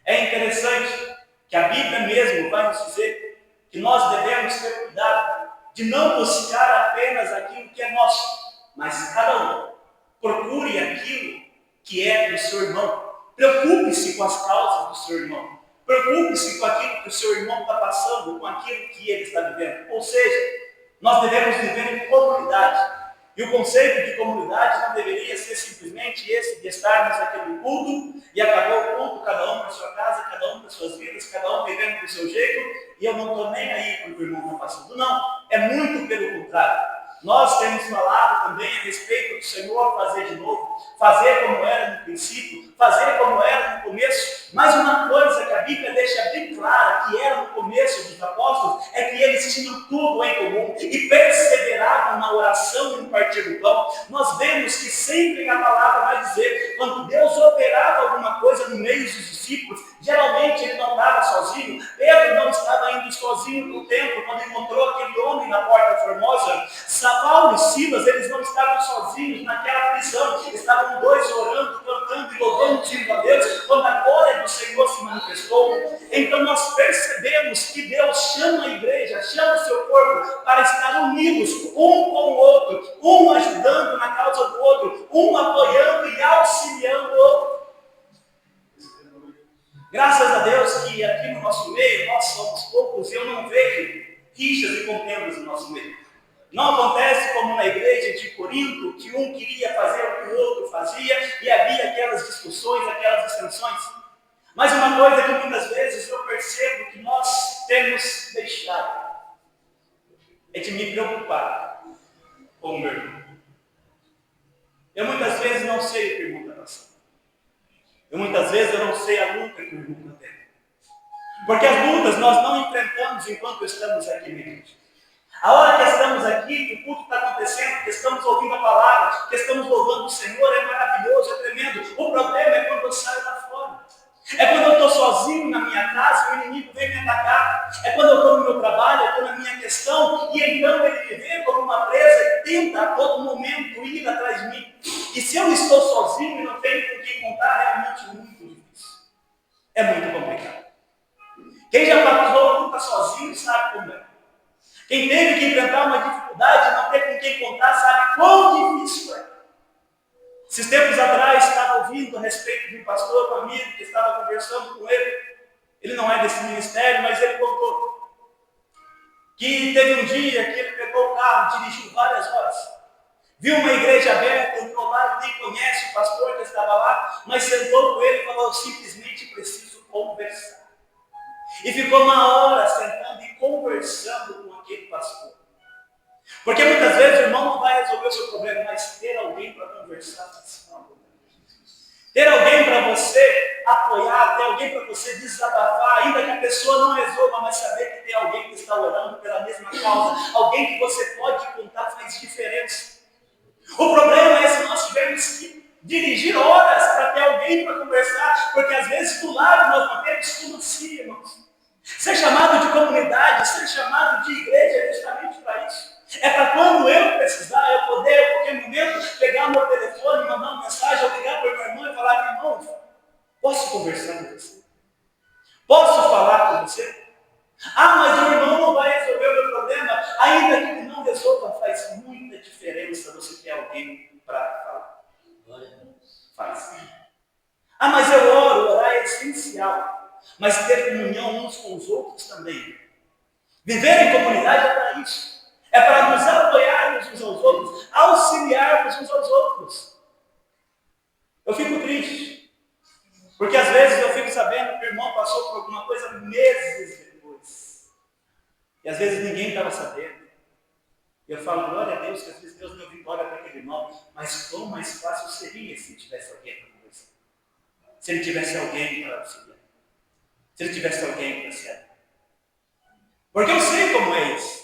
É interessante que a Bíblia mesmo vai nos dizer que nós devemos ter cuidado de não buscar apenas aquilo que é nosso, mas cada um procure aquilo que é do seu irmão. Preocupe-se com as causas do seu irmão. Preocupe-se com aquilo que o seu irmão está passando, com aquilo que ele está vivendo. Ou seja, nós devemos viver em comunidade. E o conceito de comunidade não deveria ser simplesmente esse de estarmos naquele culto e acabou o culto, cada um para sua casa, cada um para suas vidas, cada um vivendo do seu jeito, e eu não estou nem aí para o que o irmão está passando. Não, é muito pelo contrário. Nós temos falado também a respeito do Senhor fazer de novo, fazer como era no princípio, fazer como era no começo. Mas uma coisa que a Bíblia deixa bem clara, que era no começo dos apóstolos, é que eles tinham tudo em comum e perseveravam na oração e no partir do pão. Nós vemos que sempre a palavra vai dizer, quando Deus operava alguma coisa no meio dos discípulos, geralmente ele não estava sozinho. Pedro não estava indo sozinho para o templo quando encontrou aquele homem na porta formosa. Paulo e Silas, eles não estavam sozinhos naquela prisão, estavam dois orando, cantando e louvando a Deus, quando a glória do Senhor se manifestou. Então nós percebemos que Deus chama a igreja, chama o seu corpo para estar unidos um com o outro, um ajudando na causa do outro, um apoiando e auxiliando o outro. Graças a Deus que aqui no nosso meio, nós somos poucos e eu não vejo rixas e contendas no nosso meio. Não acontece como na igreja de Corinto, que um queria fazer o que o outro fazia e havia aquelas discussões, aquelas dissensões. Mas uma coisa que muitas vezes eu percebo que nós temos deixado é de me preocupar com o meu irmão. Eu muitas vezes não sei o que o irmão está passando. Muitas vezes eu não sei a luta que o irmão está tendo. Porque as lutas nós não enfrentamos enquanto estamos aqui na igreja. A hora que estamos aqui, que o culto está acontecendo, que estamos ouvindo a palavra, que estamos louvando o Senhor, é maravilhoso, é tremendo. O problema é quando eu saio lá fora. É quando eu estou sozinho na minha casa e o inimigo vem me atacar. É quando eu estou no meu trabalho, eu estou na minha questão, e então ele me vê como uma presa e tenta a todo momento ir atrás de mim. E se eu estou sozinho e não tenho com quem contar, é realmente muito difícil. É muito complicado. Quem já passou a luta sozinho sabe como é. Quem teve que enfrentar uma dificuldade e não ter com quem contar, sabe quão difícil é. Esses tempos atrás, estava ouvindo a respeito de um pastor, um amigo, que estava conversando com ele. Ele não é desse ministério, mas ele contou que teve um dia que ele pegou o carro, dirigiu várias horas. Viu uma igreja aberta, entrou lá, nem conhece o pastor que estava lá, mas sentou com ele e falou, simplesmente preciso conversar. E ficou uma hora sentando e conversando com aquele pastor. Porque muitas vezes o irmão não vai resolver o seu problema, mas ter alguém para conversar. Ter alguém para você apoiar, ter alguém para você desabafar, ainda que a pessoa não resolva, mas saber que tem alguém que está orando pela mesma causa, alguém que você pode contar, faz diferença. O problema é se nós tivermos que dirigir horas para ter alguém para conversar, porque às vezes do lado nós não temos como assim, irmãos. Ser chamado de comunidade, ser chamado de igreja é justamente para isso. É para quando eu precisar, eu poder, a qualquer momento, pegar o meu telefone, mandar uma mensagem, ou ligar para o meu irmão e falar, irmão, posso conversar com você? Posso falar com você? Ah, mas o irmão não vai resolver o meu problema. Ainda que ele não resolva, faz muita diferença você ter alguém para falar. Faz. Ah, mas eu oro, orar é essencial. Mas ter comunhão uns com os outros também. Viver em comunidade é para isso. É para nos apoiarmos uns aos outros, auxiliarmos uns aos outros. Eu fico triste. Porque às vezes eu fico sabendo que o irmão passou por alguma coisa meses depois. E às vezes ninguém estava sabendo. E eu falo, glória a Deus, que às vezes Deus deu vitória para aquele irmão. Mas quão mais fácil seria se tivesse alguém para conversar. Se ele tivesse alguém para auxiliar. Se ele tivesse alguém para ser. Porque eu sei como é isso.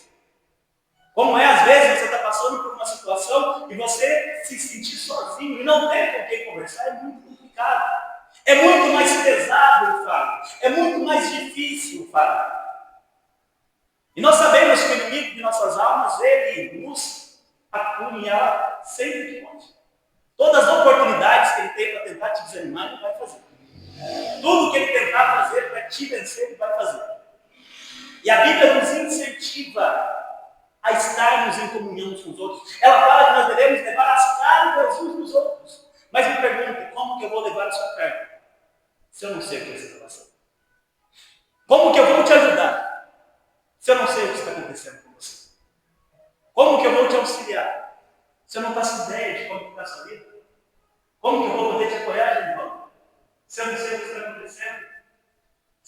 Como é, às vezes, você está passando por uma situação e você se sentir sozinho e não ter com quem conversar, é muito complicado. É muito mais pesado o fardo. É muito mais difícil o fardo. E nós sabemos que o inimigo de nossas almas, ele nos apunhala sempre que pode. Todas as oportunidades que ele tem para tentar te desanimar, ele vai fazer. Tudo que ele tentar fazer para te vencer, ele vai fazer. E a Bíblia nos incentiva a estarmos em comunhão uns com os outros. Ela fala que nós devemos levar as cargas uns dos outros. Mas me pergunte, como que eu vou levar a sua carga? Se eu não sei o que você está passando. Como que eu vou te ajudar? Se eu não sei o que está acontecendo com você. Como que eu vou te auxiliar? Se eu não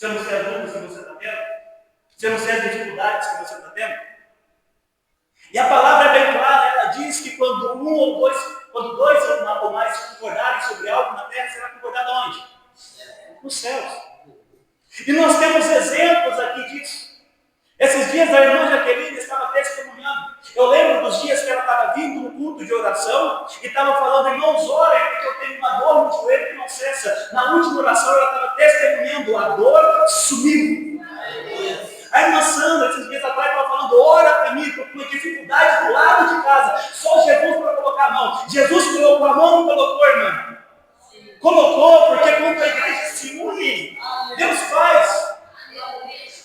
Você não sei as dúvidas que você está tendo? Você não sei as dificuldades que você está tendo? E a palavra é bem clara, ela diz que quando dois ou mais concordarem sobre algo na terra, será concordado aonde? Nos céus. E nós temos exemplos aqui disso. Esses dias a irmã Jaqueline estava testemunhando. Eu lembro dos dias que ela estava vindo no culto de oração e estava falando, irmãos, orem, porque eu tenho uma dor no joelho que não cessa. Na última oração ela estava testemunhando, a dor sumiu. A irmã Sandra, esses dias atrás, estava falando, ora para mim, estou com uma dificuldade do lado de casa. Só Jesus para colocar a mão. Jesus colocou a mão, não colocou, irmã? Colocou, porque quando a igreja se une, Deus faz.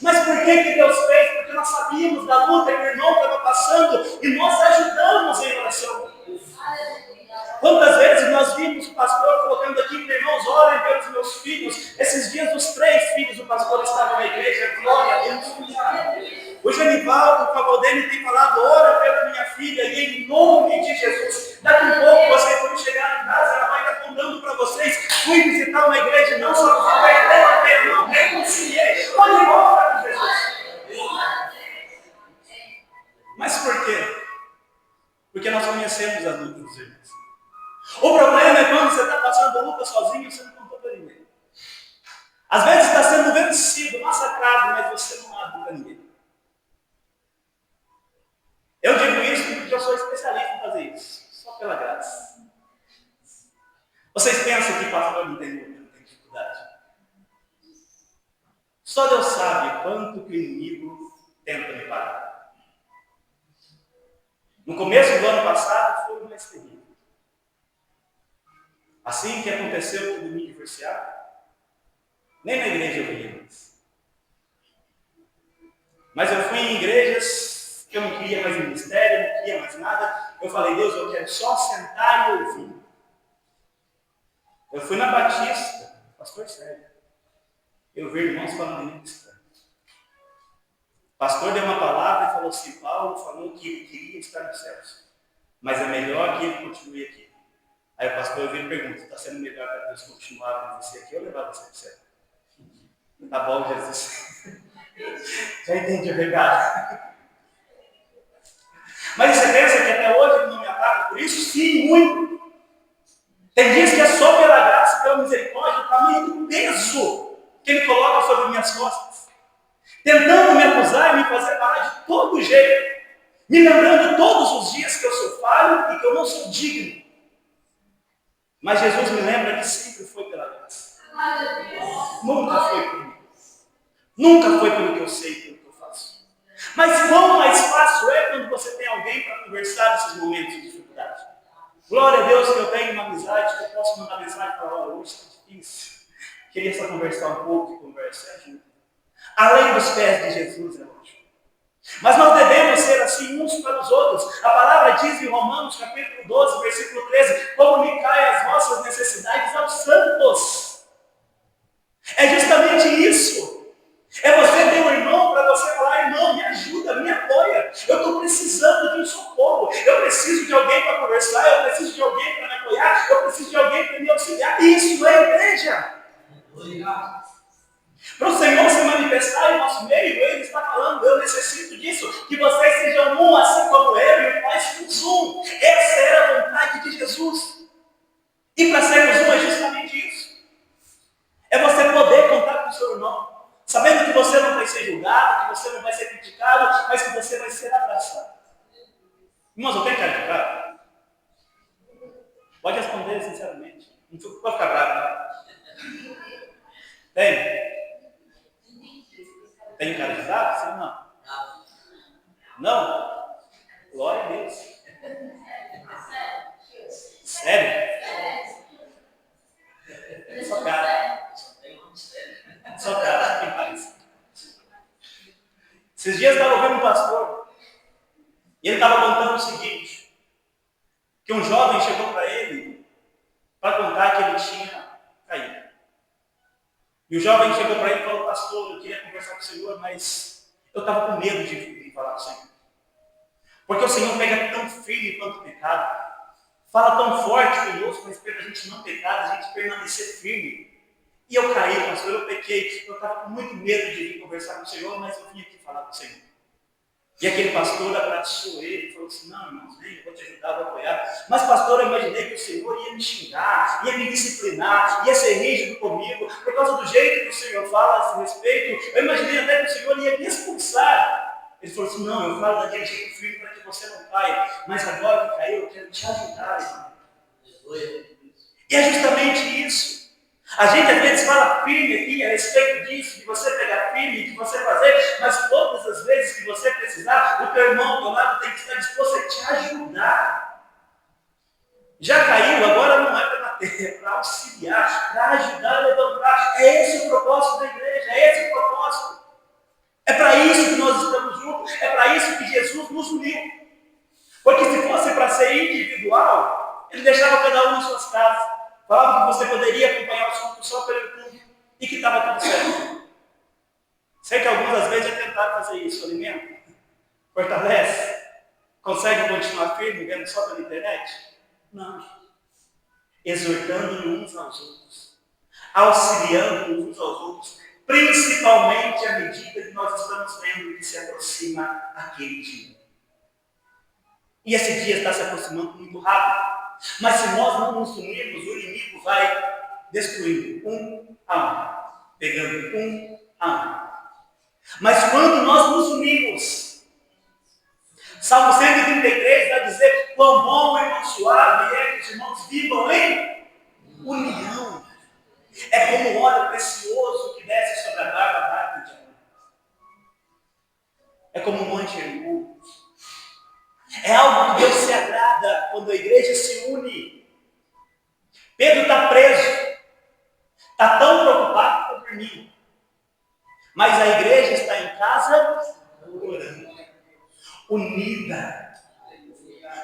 Mas por que Deus fez? Porque nós sabíamos da luta que o irmão estava passando e nós ajudamos em oração. Quantas vezes nós vimos o pastor colocando aqui, irmãos, orem pelos meus filhos. Esses dias os 3 filhos do pastor estavam na igreja, glória a Deus. O Genivaldo, o Cavaldene tem falado, ora pela minha filha, e em nome de Jesus. Daqui a pouco vocês vão chegar em casa, ela vai estar contando para vocês, fui visitar uma igreja, não só falei, não, reconciliei, pode voltar com Jesus. Mas por quê? Porque nós conhecemos a luta dos irmãos. O problema é quando você está passando a luta sozinho e você não contou para ninguém. Às vezes está sendo vencido, massacrado, mas você não abre para ninguém. Eu digo isso porque eu sou especialista em fazer isso. Só pela graça. Vocês pensam que pastor não tem luta, não tem dificuldade? Só Deus sabe quanto que o inimigo tenta me parar. No começo do ano passado foi o mais terrível. Assim que aconteceu com o me divorciar, nem na igreja eu via mais. Mas eu fui em igrejas que eu não queria mais ministério, não queria mais nada. Eu falei, Deus, eu quero só sentar e ouvir. Eu fui na Batista, pastor Sérgio. Eu vi irmãos falando em cristã. O pastor deu uma palavra e falou assim, Paulo falou que ele queria estar nos céus. Mas é melhor que ele continue aqui. Aí o pastor veio e pergunta, está sendo melhor para Deus continuar com você aqui ou levar você para o céu? Tá bom, Jesus. Já entendi o recado. Mas você pensa que até hoje ele não me ataca por isso? Sim, muito. Tem dias que é só pela graça, pela misericórdia, o tamanho do peso que ele coloca sobre minhas costas. Tentando me acusar e me fazer parar de todo jeito. Me lembrando todos os dias que eu sou falho e que eu não sou digno. Mas Jesus me lembra que sempre foi pela graça. Nunca foi por mim. Nunca foi pelo que eu sei, pelo que eu faço. Mas quão mais fácil é quando você tem alguém para conversar nesses momentos de dificuldade. Glória a Deus que eu tenho uma amizade, que eu posso mandar mensagem e falar, hoje está difícil. Queria só conversar um pouco e conversa ajuda. Além dos pés de Jesus, é lógico. Mas nós devemos ser assim uns para os outros. A palavra diz em Romanos, capítulo 12, versículo 13, comunicai as vossas necessidades aos santos. É justamente isso. É você ter um irmão para você falar, irmão, me ajuda, me apoia. Eu estou precisando de um socorro. Eu preciso de alguém para conversar, eu preciso de alguém para me apoiar, eu preciso de alguém para me auxiliar. Isso é igreja. Para o Senhor se manifestar em nosso meio, Ele está falando, eu necessito disso, que vocês sejam um, assim como eu e o Pai somos um. Essa era a vontade de Jesus. E para sermos um é justamente isso. É você poder contar com o seu irmão, sabendo que você não vai ser julgado, que você não vai ser criticado, mas que você vai ser abraçado. Irmãos, eu tenho cara de bravo? Pode responder sinceramente. Não pode ficar bravo, não. Tem? Tem cara de bravo? Sim ou não? Não? Glória a Deus. Sério? Só cara. Só cara, quem faz? Esses dias eu estava ouvindo um pastor e ele estava contando o seguinte, que um jovem chegou para ele para contar que ele tinha caído. E o jovem chegou para ele e falou, pastor, eu queria conversar com o Senhor, mas eu estava com medo de falar com o Senhor. Porque o Senhor pega tão firme quanto o pecado, fala tão forte conosco, mas para a gente não pecar, a gente permanecer firme. E eu caí, pastor, eu pequei, eu estava com muito medo de vir conversar com o Senhor, mas eu vim aqui falar com o Senhor. E aquele pastor abraçou ele e falou assim, não, irmãos, vem, eu vou te ajudar, vou apoiar. Mas, pastor, eu imaginei que o Senhor ia me xingar, ia me disciplinar, ia ser rígido comigo, por causa do jeito que o Senhor fala a esse respeito. Eu imaginei até que o Senhor ia me expulsar. Ele falou assim, não, eu falo daquele jeito firme para que você não caia. Mas agora que caiu, eu quero te ajudar, irmão. E é justamente isso. A gente às vezes fala firme aqui a respeito disso, de você pegar firme, de você fazer, mas todas as vezes que você precisar, o teu irmão do lado tem que estar disposto a te ajudar. Já caiu, agora não é para bater, é para auxiliar, para ajudar a levantar. É esse o propósito da igreja, é esse o propósito. É para isso que nós estamos juntos, é para isso que Jesus nos uniu. Porque se fosse para ser individual, ele deixava cada um nas suas casas. Falava que você poderia acompanhar os cultos só pelo YouTube e que estava tudo certo. Sei que algumas vezes já tentaram fazer isso, alimenta, fortalece, consegue continuar firme vendo só pela internet? Não. Exortando uns aos outros, auxiliando uns aos outros, principalmente à medida que nós estamos vendo que se aproxima aquele dia. E esse dia está se aproximando muito rápido. Mas se nós não nos unirmos, o inimigo vai destruindo um a um, pegando um a um. Mas quando nós nos unimos, Salmo 133 vai dizer quão bom e quão suave é que os irmãos vivam em união. É como um óleo precioso que desce sobre a barba de Arão. É como um monte Hermon. É algo que Deus se agrada quando a igreja se une. Pedro está preso, está tão preocupado com dormir. Mas a igreja está em casa orando, unida,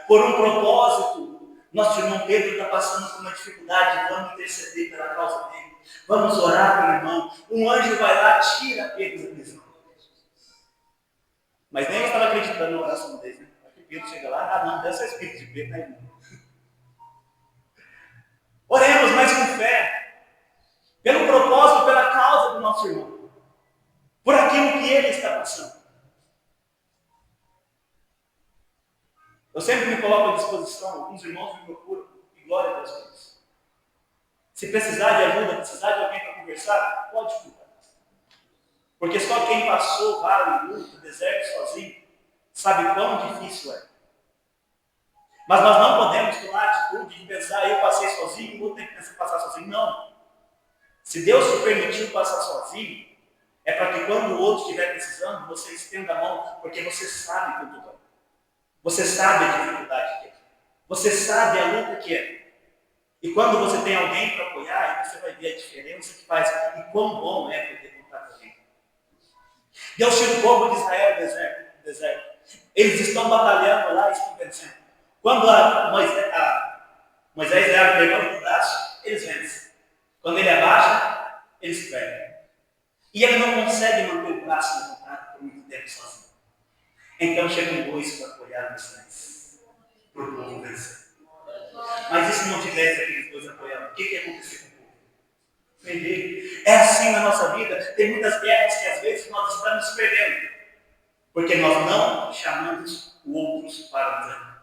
por um propósito. Nosso irmão Pedro está passando por uma dificuldade, vamos interceder pela causa dele. Vamos orar pelo irmão. Um anjo vai lá e tira Pedro da prisão. Mas nem eu estava acreditando na oração dele, né? Pedro chega lá, não, deve ser espírito de Pedro, né? Oremos mais com fé, pelo propósito, pela causa do nosso irmão, por aquilo que ele está passando. Eu sempre me coloco à disposição, alguns irmãos me procuram, e glória a Deus por isso. Se precisar de ajuda, precisar de alguém para conversar, pode cuidar. Porque só quem passou vale, luta, deserto sozinho, sabe quão difícil é. Mas nós não podemos tomar a atitude de pensar, eu passei sozinho, vou ter que passar sozinho. Não. Se Deus te permitiu passar sozinho, é para que quando o outro estiver precisando, você estenda a mão, porque você sabe quanto dói. Você sabe a dificuldade que é. Você sabe a luta que é. E quando você tem alguém para apoiar, você vai ver a diferença que faz e quão bom é poder contar com alguém. Deus tira o povo de Israel do deserto. Eles estão batalhando lá e estão vencendo. Quando Moisés levanta o braço, eles vencem. Quando ele abaixa, eles perdem. E ele não consegue manter o braço levantado por muito tempo sozinho. Então chegam dois para apoiar Moisés, para o povo vencer. Mas e se não tivesse aqueles dois apoiando? O que ia acontecer com o povo? Perder. É assim na nossa vida. Tem muitas guerras que às vezes nós estamos perdendo. Porque nós não chamamos o outros para nos ajudar.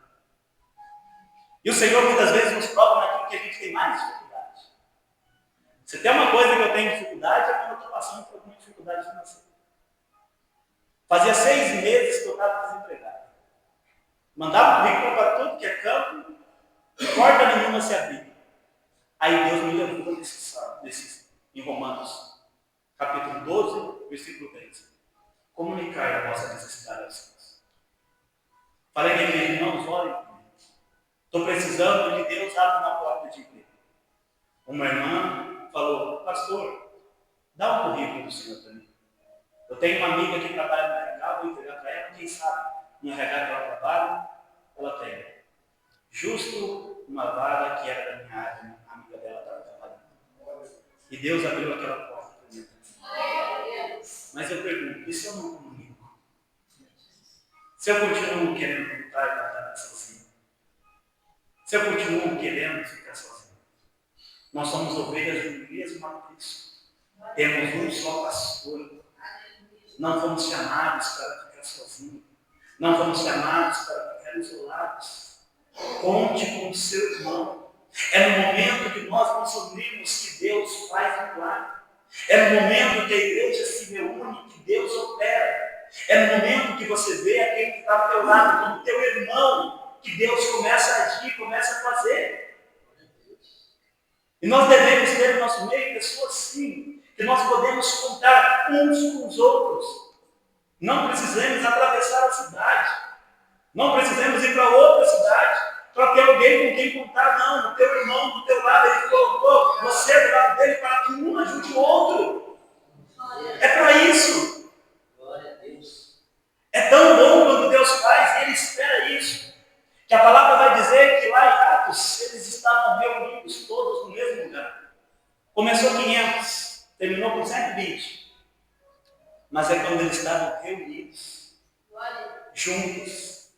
E o Senhor muitas vezes nos prova naquilo que a gente tem mais dificuldade. Se tem uma coisa que eu tenho dificuldade, é quando eu estou passando por alguma dificuldade financeira. Fazia 6 meses que eu estava desempregado. Mandava currículo para tudo que é campo, porta nenhuma se abria. Aí Deus me levou em Romanos, capítulo 12, versículo 3. Comunicar a vossa necessidade aos céus. Falei para ele, irmãos, olhem comigo. Estou precisando de Deus abrir uma porta de emprego. Uma irmã falou, pastor, dá um currículo do Senhor para mim. Eu tenho uma amiga que trabalha no RH, vou entregar para ela, quem sabe, no RH que ela trabalha, ela tem. Justo uma vaga que era da minha área, a amiga dela estava trabalhando. E Deus abriu aquela porta para mim. Mas eu pergunto, e se eu não comunico? Se eu continuo querendo lutar e batalhar sozinho? Se eu continuo querendo ficar sozinho? Nós somos ovelhas do mesmo aprisco. Temos um só pastor. Não fomos chamados para ficar sozinhos. Não fomos chamados para ficar isolados. Conte com o seu irmão. É no momento que nós nos unimos que Deus faz um milagre. É no momento que a igreja se reúne que Deus opera. É no momento que você vê aquele que está ao teu lado, como teu irmão, que Deus começa a agir, começa a fazer. E nós devemos ter no nosso meio pessoas assim, que nós podemos contar uns com os outros. Não precisamos atravessar a cidade. Não precisamos ir para outra cidade para ter alguém com quem contar. Não, o teu irmão do teu lado, ele colocou você do lado dele para que um ajude o outro. É para isso. Glória a Deus. É tão bom quando Deus faz e Ele espera isso. Que a palavra vai dizer que lá em Atos, eles estavam reunidos todos no mesmo lugar. Começou 500, terminou com 120. Mas é quando eles estavam reunidos, juntos,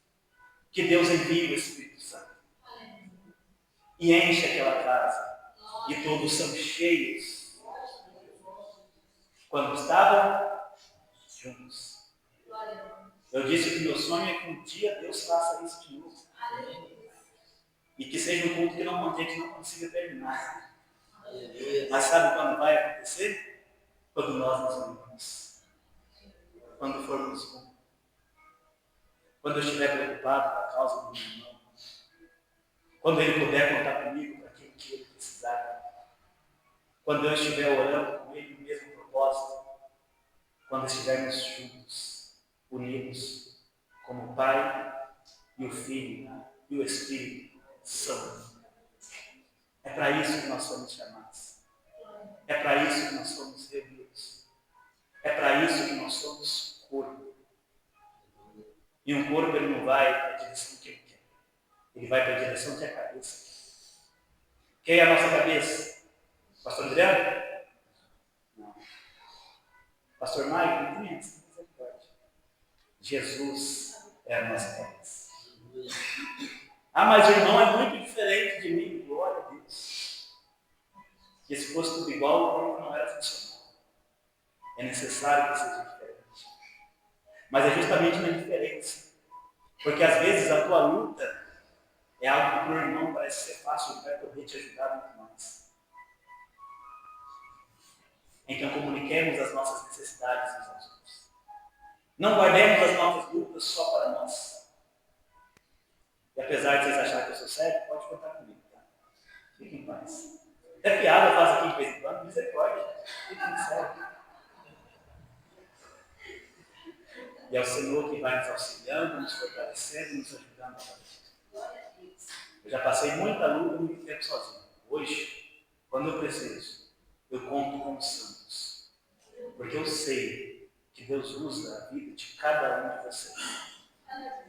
que Deus envia o Espírito Santo. E enche aquela casa. E todos são cheios. Quando estavam juntos. Eu disse que meu sonho é que um dia Deus faça isso de novo. E que seja um culto que a gente não consiga terminar. Mas sabe quando vai acontecer? Quando nós nos unimos. Quando formos um. Quando eu estiver preocupado com a causa do meu irmão. Quando ele puder contar comigo para aquilo que ele precisar. Quando eu estiver orando com ele no mesmo propósito. Quando estivermos juntos, unidos, como o Pai e o Filho e o Espírito Santo. É para isso que nós somos chamados. É para isso que nós somos reunidos. É para isso que nós somos corpo. E um corpo ele não vai para a direção que ele quer. Ele vai para a direção que é a cabeça. Quem é a nossa cabeça? Pastor Adriano? Não. Pastor Maicon? Não conhece. Jesus é a nossa cabeça. Ah, mas o irmão é muito diferente de mim. Glória a Deus. Que se fosse tudo igual, o corpo não era funcional. É necessário que seja diferente. Mas é justamente na diferença. Porque às vezes a tua luta é algo que para o irmão parece ser fácil, ele vai poder te ajudar muito mais. Então comuniquemos as nossas necessidades uns aos outros. Não guardemos as nossas lutas só para nós. E apesar de vocês acharem que eu sou sério, pode contar comigo, tá? Fiquem em paz. Até piada eu faço aqui de vez em quando, misericórdia. Fiquem sério. E é o Senhor que vai nos auxiliando, nos fortalecendo, nos ajudando a fazer. Eu já passei muita luta, muito tempo sozinho. Hoje, quando eu preciso, eu conto com os santos. Porque eu sei que Deus usa a vida de cada um de vocês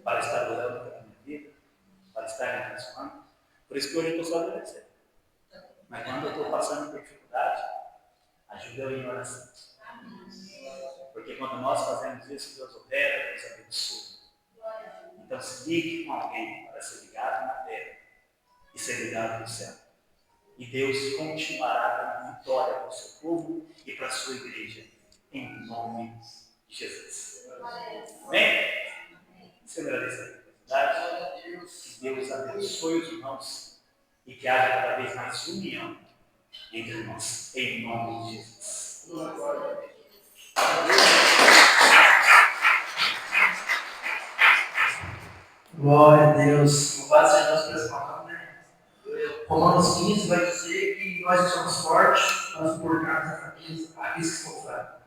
para estar orando pela minha vida, para estar me transformando. Por isso que hoje eu estou só agradecendo. Mas quando eu estou passando por dificuldade, ajuda eu em oração. Porque quando nós fazemos isso, Deus opera, Deus abençoa. Então se ligue com alguém para ser ligado na terra e ser ligado no céu. E Deus continuará dando vitória para o seu povo e para a sua igreja. Em nome de Jesus. Amém? Você agradece a oportunidade. Que Deus abençoe os irmãos e que haja cada vez mais união entre nós. Em nome de Jesus. Glória a Deus. Louvado seja Deus por essa palavra, né? Romanos 15 vai dizer que nós que somos fortes, nós suportamos aqueles que são fracos.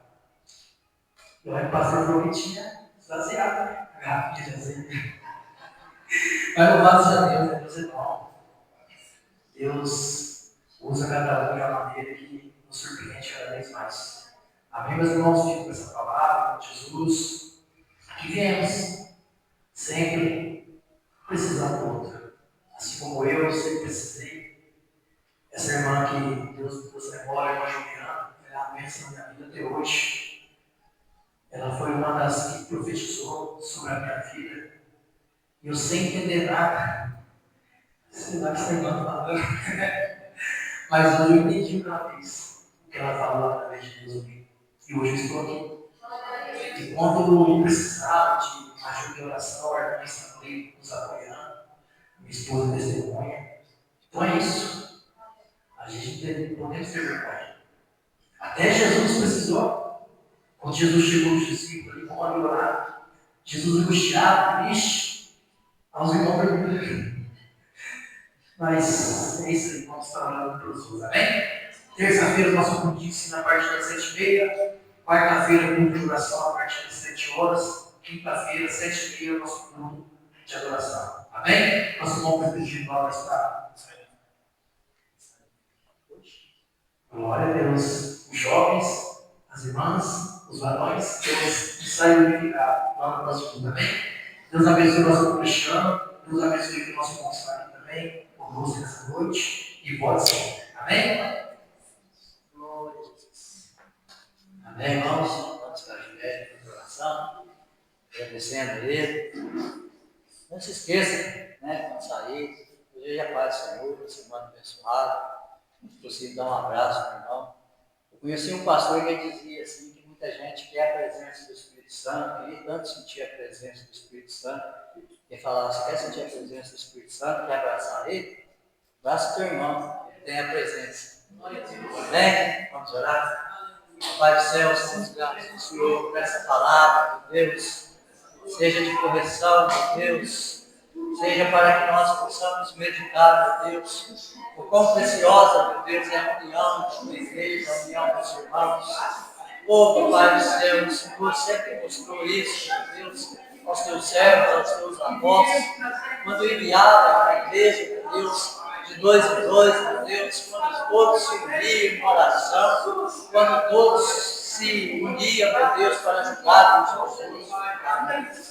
E olha que o pastor provavelmente tinha esvaziado, né? A garrafinha de azeite. Mas louvado seja Deus, né? Deus é bom. Deus usa cada um de uma maneira que nos surpreende cada vez mais. Amém, meus irmãos? Fico com essa palavra, com Jesus. Que viemos sempre precisando do outro. Assim como eu sempre precisei. Essa irmã que Deus levou, a irmã Juliana, ela é a bênção na minha vida até hoje. Ela foi uma das que profetizou sobre a minha vida. E eu sem entender nada. Sei lá o que essa irmã falando. Mas eu entendi o que ela fez. que ela falou através de Deus comigo. E hoje eu estou aqui. E quando eu precisava de ajuda em oração, a irmã está ali nos apoiando, minha esposa testemunha. Então é isso. A gente podemos ter vergonha. Até Jesus precisou. Quando Jesus chegou nos discípulos, ele pode orar. Jesus angustiado, triste. Aos irmãos perguntando. Mas é isso aí, vamos estar orando pelos outros, amém? Terça-feira, nosso culto de ensino a partir das 7h30. Quarta-feira, culto de oração a partir das 7 horas. Quinta-feira, 7h30, nosso culto de adoração. Amém? Nosso nome individual está. Glória a Deus. Os jovens, as irmãs, os varões, Deus saiu unificado lá no nosso culto, amém? Deus abençoe o nosso Cristiano. Deus abençoe o nosso consagrado também, conosco nessa noite. E pode ser. Amém? Glória a Jesus. Amém, irmãos? Vamos para a Juliette, para a oração. Agradecendo a Ele. Não se esqueça, né? Quando sair, hoje é a paz do Senhor, uma semana abençoada. Se possível, dar um abraço, meu irmão. Eu conheci um pastor que dizia assim, que muita gente quer a presença do Espírito Santo, queria tanto sentir a presença do Espírito Santo. Quem falava, você quer sentir a presença do Espírito Santo, quer abraçar ele? Abraça o teu irmão, ele tem a presença. Amém? Vamos orar? Pai do céu, estamos gratos ao Senhor por essa palavra, meu Deus. Seja de correção, meu Deus. Seja para que nós possamos meditar, meu Deus, o quão preciosa, meu Deus, é a união da tua igreja, a união dos irmãos. Oh, Pai do céu, o Senhor sempre mostrou isso, meu Deus, aos teus servos, aos teus apóstolos, quando enviava a igreja, meu Deus, de 2 em 2, meu Deus, quando todos se uniam em oração, quando todos se uniam, meu Deus, para ajudar uns aos outros.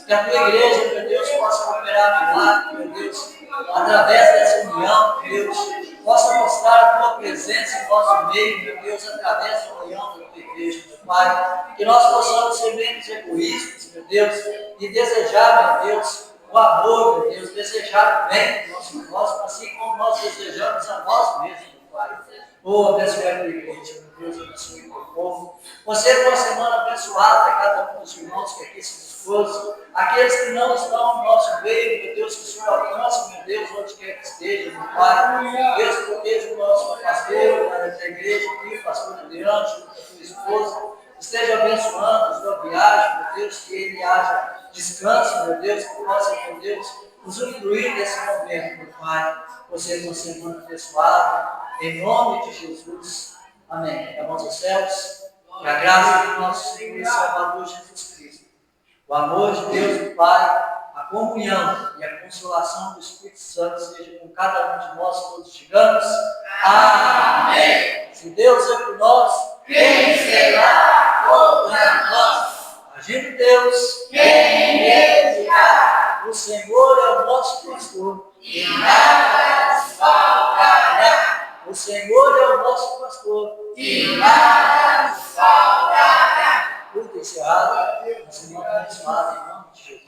Que a tua igreja, meu Deus, possa operar milagre, meu Deus, através dessa união, meu Deus, possa mostrar a tua presença em nosso meio, meu Deus, através da união da tua igreja, meu Pai. Que nós possamos ser menos egoístas, meu Deus, e desejar, meu Deus, o amor, meu Deus, desejar o bem do nosso próximo, assim como nós desejamos a nós mesmos, meu Pai. Oh, abençoe a tua igreja, meu Deus, abençoe o teu povo. Você uma semana abençoada a cada um dos irmãos que aqui se dispôs, aqueles que não estão no nosso meio, meu Deus, que o Senhor alcance, meu Deus, onde quer que esteja, meu Pai. Deus, proteja o nosso pastor, da igreja aqui, o pastor Adriano, junto com a tua esposa. Esteja abençoando a sua viagem, meu Deus, que ele haja descanso, meu Deus, que possa, meu Deus, usufruir desse momento, meu Pai. Você uma semana abençoada, em nome de Jesus. Amém. Vamos aos céus. Que a graça do nosso Senhor e Salvador Jesus Cristo, o amor de Deus o Pai, a comunhão e a consolação do Espírito Santo seja com cada um de nós, todos digamos. Amém. Se Deus é por nós, quem será contra nós? Agindo Deus, quem impedirá? O Senhor é o nosso pastor e nada nos faltará. O Senhor é o nosso pastor e nada nos faltará. Culto encerrado, na semana abençoada, em nome de Jesus.